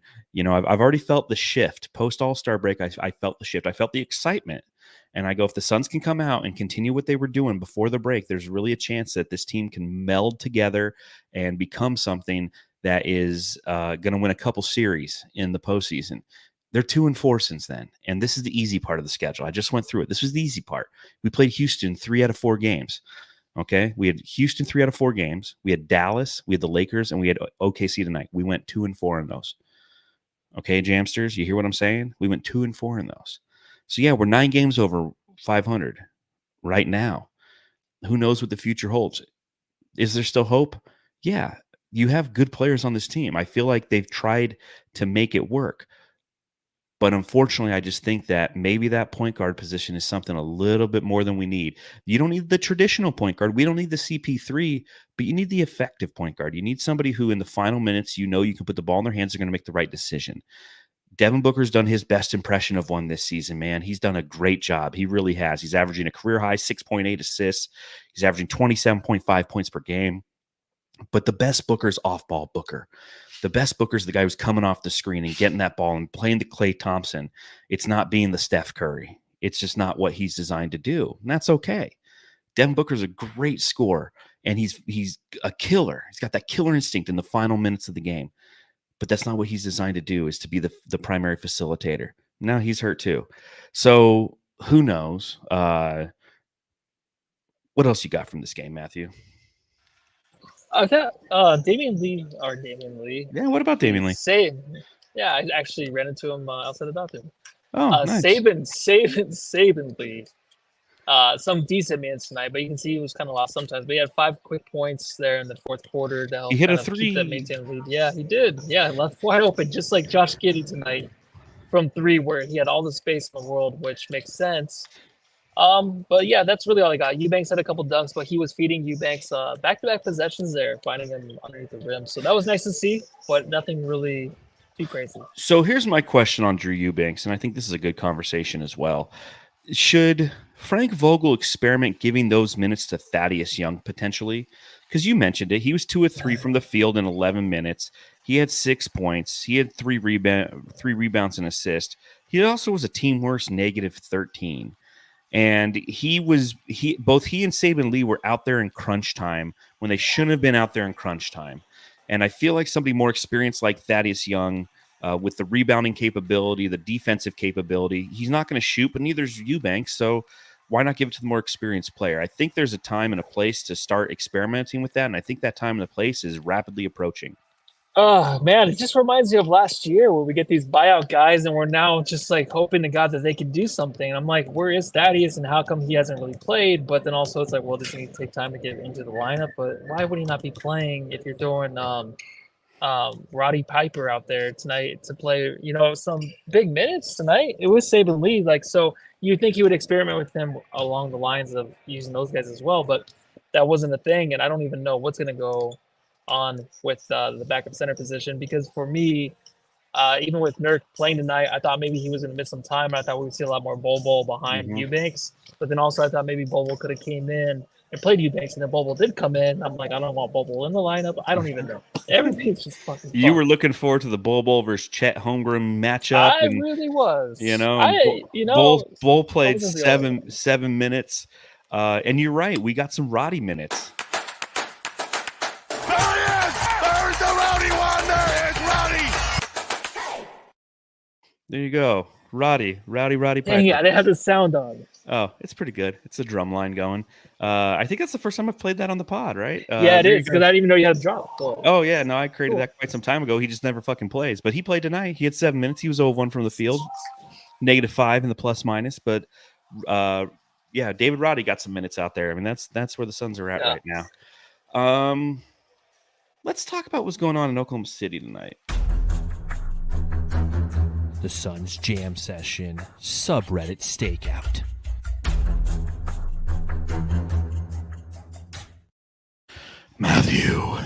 I've already felt the shift post All-Star break. I felt the shift. I felt the excitement, and I go, if the Suns can come out and continue what they were doing before the break, there's really a chance that this team can meld together and become something that is going to win a couple series in the postseason. They're 2-4 since then, and this is the easy part of the schedule. I just went through it. This was the easy part. We played Houston 3 out of 4 games. Okay, we had Houston 3 out of 4 games. We had Dallas, we had the Lakers, and we had OKC tonight. We went 2-4 in those. Okay, Jamsters, you hear what I'm saying? We went 2-4 in those. So yeah, we're 9 games over 500 right now. Who knows what the future holds? Is there still hope? Yeah, you have good players on this team. I feel like they've tried to make it work. But unfortunately, I just think that maybe that point guard position is something a little bit more than we need. You don't need the traditional point guard. We don't need the CP3, but you need the effective point guard. You need somebody who in the final minutes, you can put the ball in their hands, they're going to make the right decision. Devin Booker's done his best impression of one this season, man. He's done a great job. He really has. He's averaging a career high 6.8 assists. He's averaging 27.5 points per game. But the best Booker's off-ball Booker. The best Booker's the guy who's coming off the screen and getting that ball and playing the Klay Thompson. It's not being the Steph Curry. It's just not what he's designed to do. And that's okay. Devin Booker's a great scorer, and he's a killer. He's got that killer instinct in the final minutes of the game. But that's not what he's designed to do, is to be the primary facilitator. Now he's hurt too. So who knows? What else you got from this game, Matthew? I thought Damian Lee. Yeah, what about Damian Lee? Yeah, I actually ran into him outside the bathroom. Oh, nice. Saban Lee. Some decent minutes tonight, but you can see he was kind of lost sometimes. But he had 5 quick points there in the fourth quarter to help he hit a 3. keep that maintain lead. Yeah, he did. Yeah, left wide open, just like Josh Giddey tonight from 3, where he had all the space in the world, which makes sense. But yeah, that's really all I got. Eubanks had a couple dunks, but he was feeding Eubanks back-to-back possessions there, finding him underneath the rim. So that was nice to see, but nothing really too crazy. So here's my question on Drew Eubanks, and I think this is a good conversation as well. Should Frank Vogel experiment giving those minutes to Thaddeus Young potentially? Because you mentioned it. He was 2 of 3 from the field in 11 minutes. He had 6 points. He had 3 rebounds and assist. He also was a team worst -13. And both he and Saban Lee were out there in crunch time when they shouldn't have been out there in crunch time. And I feel like somebody more experienced like Thaddeus Young, with the rebounding capability, the defensive capability, he's not going to shoot, but neither is Eubanks. So why not give it to the more experienced player? I think there's a time and a place to start experimenting with that. And I think that time and the place is rapidly approaching. Oh, man, it just reminds me of last year where we get these buyout guys and we're now just like hoping to God that they can do something. And I'm like, where is Thaddeus and how come he hasn't really played? But then also it's like, well, does he take time to get into the lineup? But why would he not be playing if you're throwing Roddy Piper out there tonight to play, some big minutes tonight? It was Saban Lee. So you'd think he would experiment with him along the lines of using those guys as well. But that wasn't a thing. And I don't even know what's going to go on with the backup center position, because for me, even with Nurk playing tonight, I thought maybe he was going to miss some time. I thought we would see a lot more Bol behind Eubanks, but then also I thought maybe Bol could have came in and played Eubanks, and then Bol did come in. I'm like, I don't want Bol in the lineup. I don't even know. Everything's just fucking fun. You were looking forward to the Bol versus Chet Holmgren matchup. I really was. Bol played seven minutes, and you're right. We got some Roddy minutes. There you go. Rowdy Piper. Dang, yeah, they had the sound on. Oh, it's pretty good. It's a drum line going. I think that's the first time I've played that on the pod, right? Yeah, it is, because I didn't even know you had a drop. Oh, yeah. No, I created that quite some time ago. He just never fucking plays. But he played tonight. He had 7 minutes. He was 0-1 from the field. -5 in the plus-minus. But, yeah, David Roddy got some minutes out there. I mean, that's where the Suns are at right now. Let's talk about what's going on in Oklahoma City tonight. The Suns Jam Session Subreddit Stakeout. Matthew,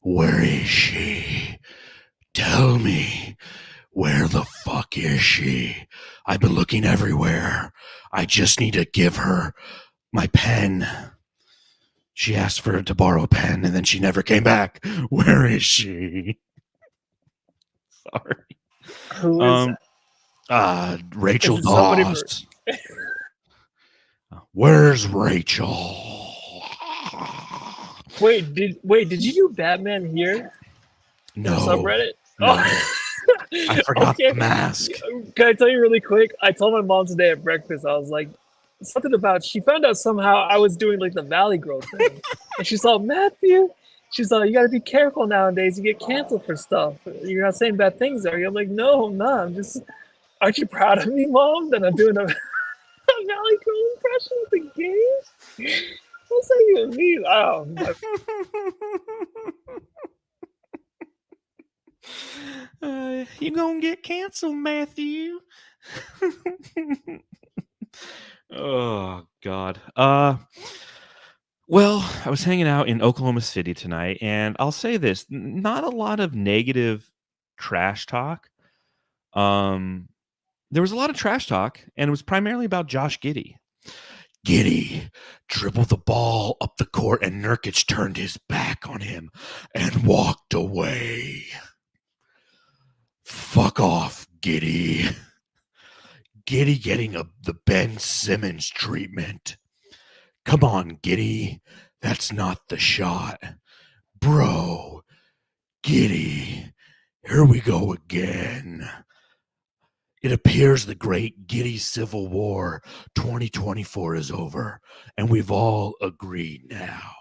where is she? Tell me, where the fuck is she? I've been looking everywhere. I just need to give her my pen. She asked to borrow a pen, and then she never came back. Where is she? Sorry. Who is that? Rachel Is it somebody Dawes. Where's Rachel? Wait, did you do Batman here? No. In the subreddit? No. Oh. I forgot Okay. the mask. Can I tell you really quick? I told my mom today at breakfast, I was like, something about, she found out somehow I was doing like the Valley Grove thing. And she's like, Matthew, she's like, you gotta be careful nowadays. You get canceled for stuff. You're not saying bad things, are you? I'm like, no, I'm not. I'm just, aren't you proud of me, Mom, that I'm doing a Valley Grove impression of the game? What's that even mean? Oh, You gonna get canceled, Matthew. Oh God. Well, I was hanging out in Oklahoma City tonight, and I'll say this: not a lot of negative trash talk. There was a lot of trash talk, and it was primarily about Josh Giddey. Giddey dribbled the ball up the court, and Nurkic turned his back on him and walked away. Fuck off, Giddey. Giddey getting the Ben Simmons treatment. Come on, Giddey. That's not the shot. Bro, Giddey. Here we go again. It appears the great Giddey Civil War 2024 is over, and we've all agreed now.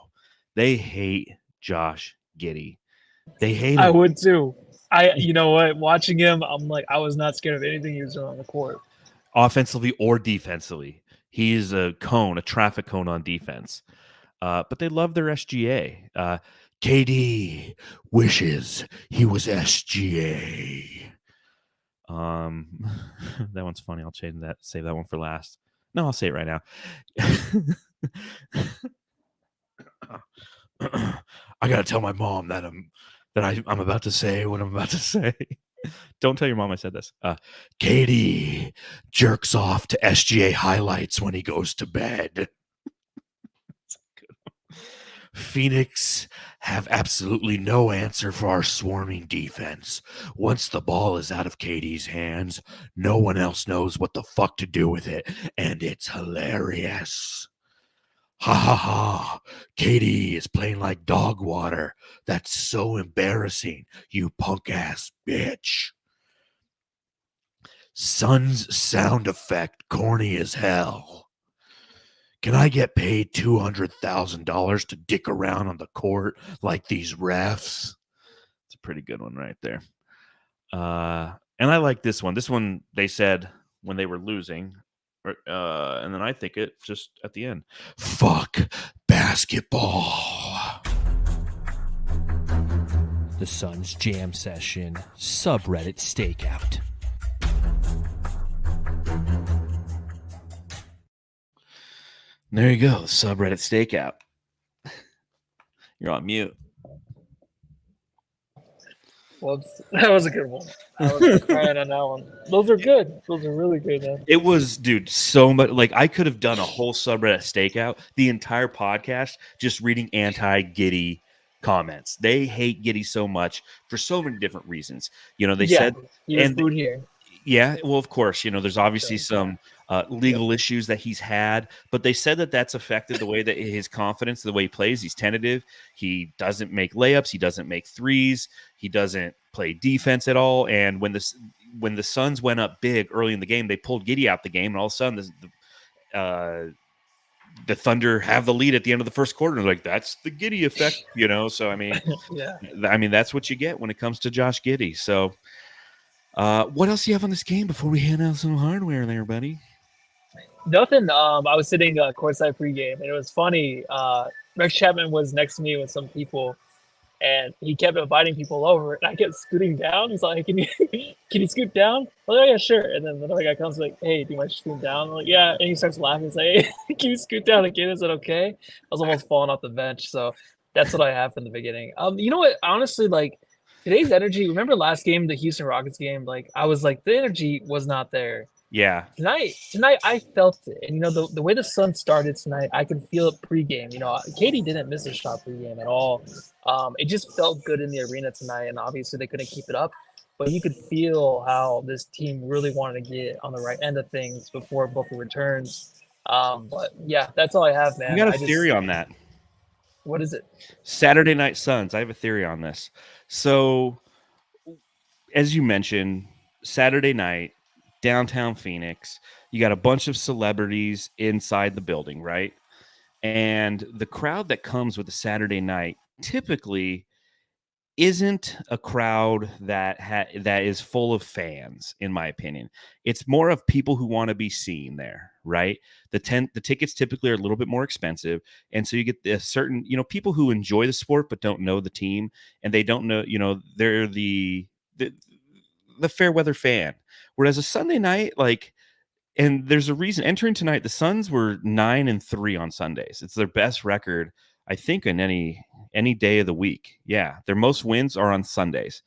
They hate Josh Giddey. They hate him. I would too. You know what? Watching him, I'm like, I was not scared of anything he was doing on the court. Offensively or defensively. He's a traffic cone on defense. But they love their SGA. KD wishes he was SGA. That one's funny. I'll change that. Save that one for last. No, I'll say it right now. I gotta tell my mom that I'm about to say what I'm about to say. Don't tell your mom I said this. KD jerks off to SGA highlights when he goes to bed. Phoenix have absolutely no answer for our swarming defense. Once the ball is out of KD's hands, no one else knows what the fuck to do with it, and it's hilarious. Ha ha ha. KD is playing like dog water. That's so embarrassing, you punk ass bitch. Sun's sound effect corny as hell. Can I get paid $200,000 to dick around on the court like these refs? It's a pretty good one right there. And I like this one. This one they said when they were losing. And then I think it just at the end. Fuck basketball. The Suns Jam Session Subreddit Stakeout. There you go. Subreddit Stakeout. You're on mute. Well, that was a good one. I was crying on that one. Those are good. Those are really good, man. It was, dude, so much. Like, I could have done a whole subreddit stakeout, the entire podcast, just reading anti-Giddey comments. They hate Giddey so much for so many different reasons. You know, they said, he was and booed here. Yeah, well, of course, you know, there's obviously some legal issues that he's had, but they said that that's affected the way that his confidence, the way he plays. He's tentative. He doesn't make layups. He doesn't make threes. He doesn't play defense at all. And when the Suns went up big early in the game, they pulled Giddey out the game, and all of a sudden the Thunder have the lead at the end of the first quarter. And like, that's the Giddey effect, you know? So, I mean, that's what you get when it comes to Josh Giddey. So, what else do you have on this game before we hand out some hardware there, buddy? Nothing. I was sitting courtside pregame, and it was funny. Rex Chapman was next to me with some people, and he kept inviting people over, and I kept scooting down. He's like, "Can you scoot down?" I'm like, "Oh yeah, sure." And then another guy comes like, "Hey, do you mind scooting down?" I'm like, "Yeah." And he starts laughing. He's like, "Hey, can you scoot down again? Is it okay?" I was almost falling off the bench. So That's what I have from the beginning. You know what? Honestly, like today's energy. Remember last game, the Houston Rockets game? Like I was like, the energy was not there. Yeah. Tonight I felt it, and the way the sun started tonight, I can feel it pregame. Katie didn't miss a shot pregame at all. It just felt good in the arena tonight, and obviously they couldn't keep it up. But you could feel how this team really wanted to get on the right end of things before Booker returns. But yeah, that's all I have, man. I got a theory on that. What is it? Saturday Night Suns. I have a theory on this. So, as you mentioned, Saturday night, downtown Phoenix, you got a bunch of celebrities inside the building, right? And the crowd that comes with the Saturday night typically isn't a crowd that is full of fans, in my opinion. It's more of people who want to be seen there, right? The tickets typically are a little bit more expensive, and so you get a certain, people who enjoy the sport but don't know the team, and they don't know, they're the fair weather fan. Whereas a Sunday night, and there's a reason entering tonight, the Suns were 9-3 on Sundays. It's their best record, I think, in any day of the week. Yeah, their most wins are on Sundays.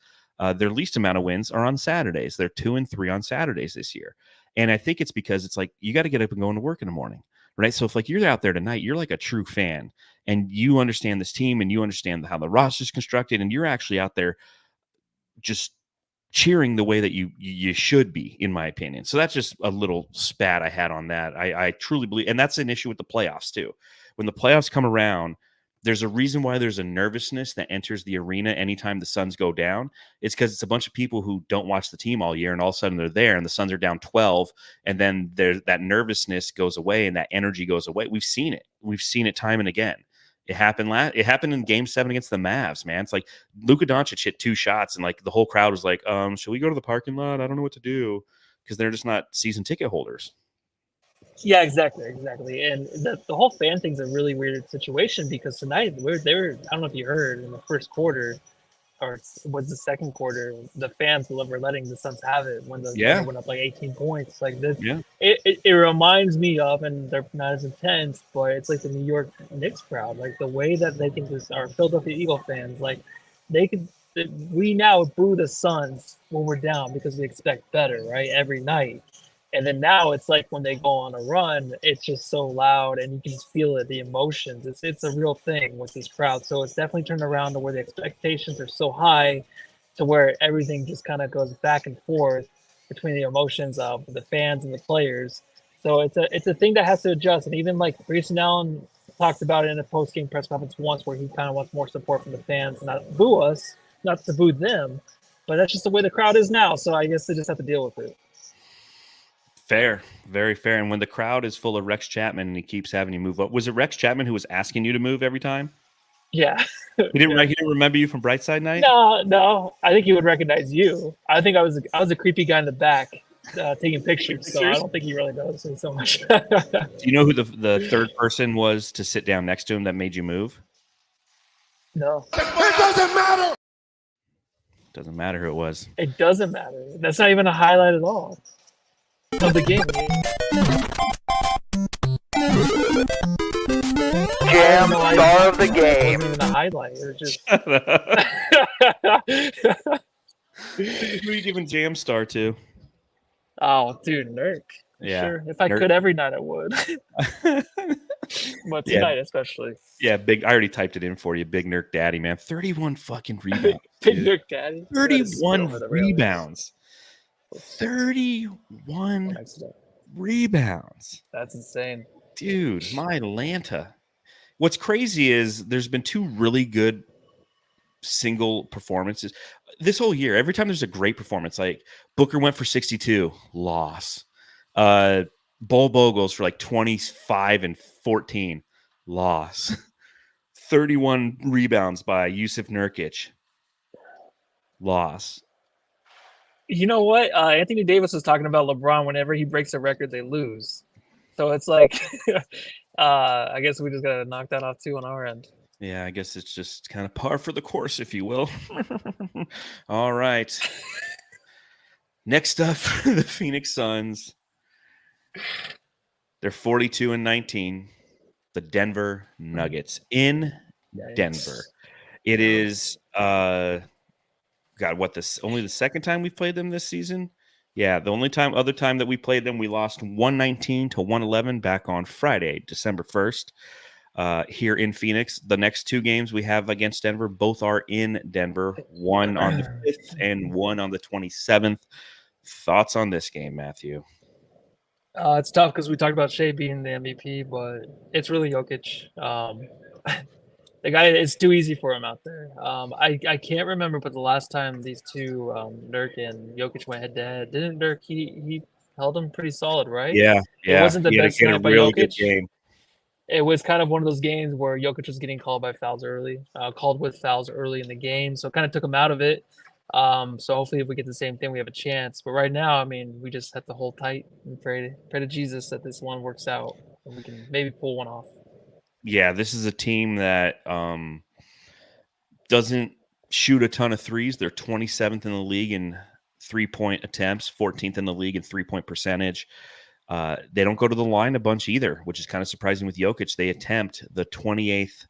Their least amount of wins are on Saturdays. They're 2-3 on Saturdays this year. And I think it's because it's like you got to get up and go into work in the morning, right? So if you're out there tonight, you're like a true fan and you understand this team and you understand how the roster is constructed, and you're actually out there just cheering the way that you should be, in my opinion. So that's just a little spat I had on that. I truly believe, and that's an issue with the playoffs too. When the playoffs come around, there's a reason why there's a nervousness that enters the arena anytime the Suns go down. It's because it's a bunch of people who don't watch the team all year, and all of a sudden they're there, and the Suns are down 12, and then that nervousness goes away, and that energy goes away. We've seen it. We've seen it time and again. It happened in Game 7 against the Mavs, man. It's like Luka Doncic hit 2 shots, and the whole crowd was like, should we go to the parking lot? I don't know what to do, because they're just not season ticket holders. Yeah, exactly. And the whole fan thing's a really weird situation because tonight they were I don't know if you heard, in the first quarter, or was the second quarter, the fans were letting the Suns have it when they went up 18 points. Like this, it reminds me of, and they're not as intense, but it's like the New York Knicks crowd, like the way that they can just are Philadelphia Eagle fans, like we now boo the Suns when we're down because we expect better, right? Every night. And then now it's like when they go on a run, it's just so loud and you can just feel it, the emotions. It's a real thing with this crowd. So it's definitely turned around to where the expectations are so high to where everything just kind of goes back and forth between the emotions of the fans and the players. So it's a thing that has to adjust. And even Grayson Allen talked about it in a post-game press conference once where he kind of wants more support from the fans, not boo us, not to boo them. But that's just the way the crowd is now. So I guess they just have to deal with it. Fair, very fair. And when the crowd is full of Rex Chapman and he keeps having you move up, was it Rex Chapman who was asking you to move every time? Yeah. He didn't remember you from Brightside Night? No. I think he would recognize you. I think I was a creepy guy in the back taking pictures, so I don't think he really knows me so much. Do you know who the third person was to sit down next to him that made you move? No. It doesn't matter! Doesn't matter who it was. It doesn't matter. That's not even a highlight at all of the game. Jam star of the game. It wasn't even a highlight. It was just. Who are you giving Jam Star to? Oh, dude, Nurk. Yeah. Sure. If I could every night, I would. But tonight, especially. Yeah, big. I already typed it in for you. Big Nurk Daddy, man. 31 fucking rebounds. Big Nurk Daddy. 31 rebounds. 31 rebounds. That's insane. Dude, my Lanta. What's crazy is there's been 2 really good single performances this whole year. Every time there's a great performance, like Booker went for 62, loss. Bol Bogles for 25 and 14, loss. 31 rebounds by Yusuf Nurkic, loss. You know what? Anthony Davis was talking about LeBron. Whenever he breaks a record, they lose. So it's like, I guess we just got to knock that off too on our end. Yeah, I guess it's just kind of par for the course, if you will. All right. Next up, the Phoenix Suns. They're 42-19. The Denver Nuggets in Denver. It is only the second time we've played them this season. Yeah, the other time that we played them, we lost 119 to 111 back on Friday, December 1st, here in Phoenix. The next two games we have against Denver, both are in Denver, one on the 5th and one on the 27th. Thoughts on this game, Matthew? It's tough because we talked about Shea being the MVP, but it's really Jokic. The guy, it's too easy for him out there. I can't remember, but the last time these two, Nurk and Jokic went head to head, didn't Nurk he held him pretty solid, right? Yeah. It wasn't the best He had night a by really good Jokic. game. It was kind of one of those games where Jokic was getting called by fouls early, called with fouls early in the game, so it kind of took him out of it. So hopefully, if we get the same thing, we have a chance. But right now, I mean, we just have to hold tight and pray to Jesus that this one works out and we can maybe pull one off. Yeah, this is a team that doesn't shoot a ton of threes. They're 27th in the league in 3-point attempts, 14th in the league in 3-point percentage. They don't go to the line a bunch either, which is kind of surprising with Jokic. They attempt the 28th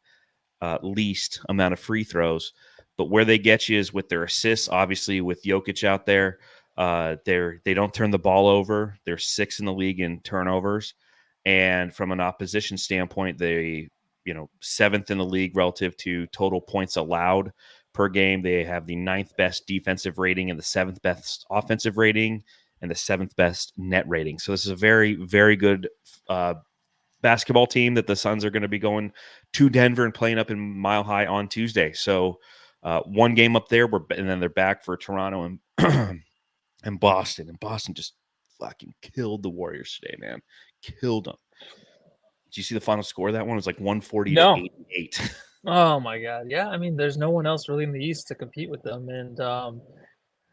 least amount of free throws. But where they get you is with their assists. Obviously, with Jokic out there, they don't turn the ball over. They're 6th in the league in turnovers. And from an opposition standpoint, they 7th in the league relative to total points allowed per game. They have the 9th best defensive rating and the 7th best offensive rating and the 7th best net rating. So this is a very, very good basketball team that the Suns are going to be going to Denver and playing up in Mile High on Tuesday. So one game up there, and then they're back for Toronto and and Boston. And Boston just fucking killed the Warriors today, man. Killed them. Did you see the final score of that one? It was like 140 to 88. Oh my God. Yeah. I mean, there's no one else really in the East to compete with them. And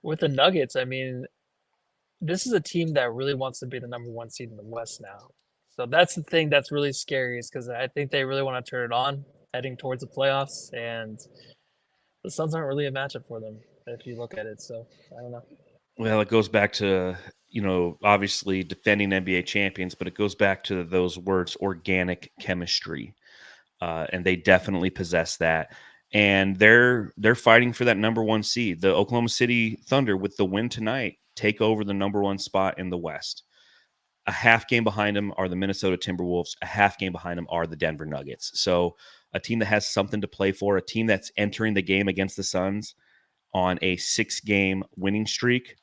with the Nuggets, I mean, this is a team that really wants to be the number one seed in the West now. So that's the thing that's really scary, is because I think they really want to turn it on heading towards the playoffs. And the Suns aren't really a matchup for them if you look at it. So I don't know. Well, it goes back to, obviously defending NBA champions, but it goes back to those words, organic chemistry. And they definitely possess that. And they're fighting for that number one seed. The Oklahoma City Thunder, with the win tonight, take over the number one spot in the West. A half game behind them are the Minnesota Timberwolves. A half game behind them are the Denver Nuggets. So a team that has something to play for, a team that's entering the game against the Suns on a 6-game winning streak.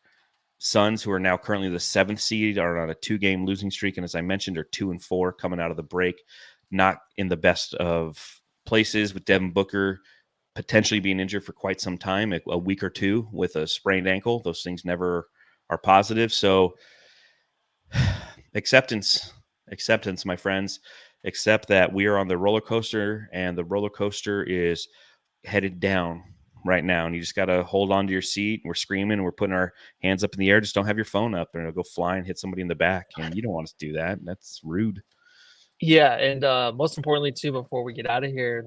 Suns, who are now currently the 7th seed, are on a 2-game losing streak. And as I mentioned, are 2-4 coming out of the break. Not in the best of places, with Devin Booker potentially being injured for quite some time, a week or two with a sprained ankle. Those things never are positive. So acceptance, my friends. Accept that we are on the roller coaster, and the roller coaster is headed down right now, and you just got to hold on to your seat. We're screaming and we're putting our hands up in the air. Just don't have your phone up, and it'll go fly and hit somebody in the back, and you don't want us to do that. That's rude. Yeah, and most importantly too, before we get out of here,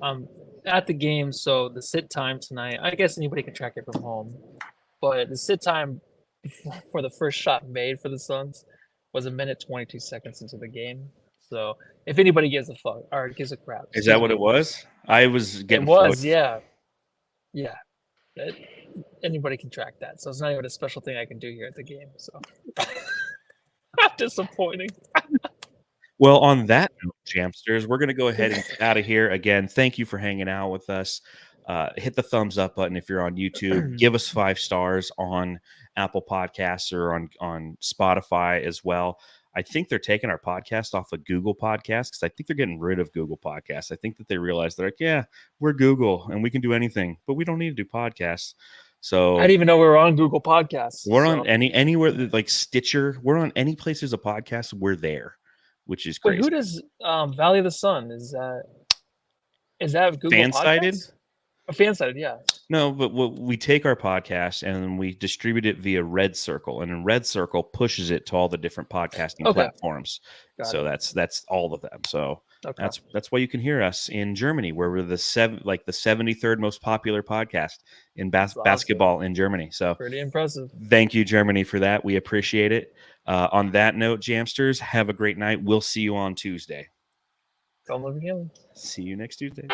I'm at the game, so the sit time tonight, I guess anybody can track it from home, but the sit time for the first shot made for the Suns was 1 minute 22 seconds into the game. So if anybody gives a fuck or gives a crap, Is that what it was? I was getting. It was, yeah. Anybody can track that, so it's not even a special thing I can do here at the game. So disappointing. Well, on that note, Jamsters, we're going to go ahead and get out of here. Again, thank you for hanging out with us. Hit the thumbs up button if you're on YouTube. Give us 5 stars on Apple Podcasts or on Spotify as well. I think they're taking our podcast off of Google Podcasts, because I think they're getting rid of Google Podcasts. I think that they realize they're like, yeah, we're Google and we can do anything, but we don't need to do podcasts. So I didn't even know we were on Google Podcasts. We're on anywhere like Stitcher. We're on any place there's a podcast. We're there, which is crazy. Wait, who does Valley of the Sun? Is that Google Fan-sided? Fan-sided, yeah. No, but we take our podcast and we distribute it via Red Circle, and then Red Circle pushes it to all the different podcasting platforms. So that's all of them. So that's why you can hear us in Germany, where we're the 73rd most popular podcast in basketball in Germany. So pretty impressive. Thank you, Germany, for that. We appreciate it. On that note, Jamsters, have a great night. We'll see you on Tuesday. Don't look at him. See you next Tuesday.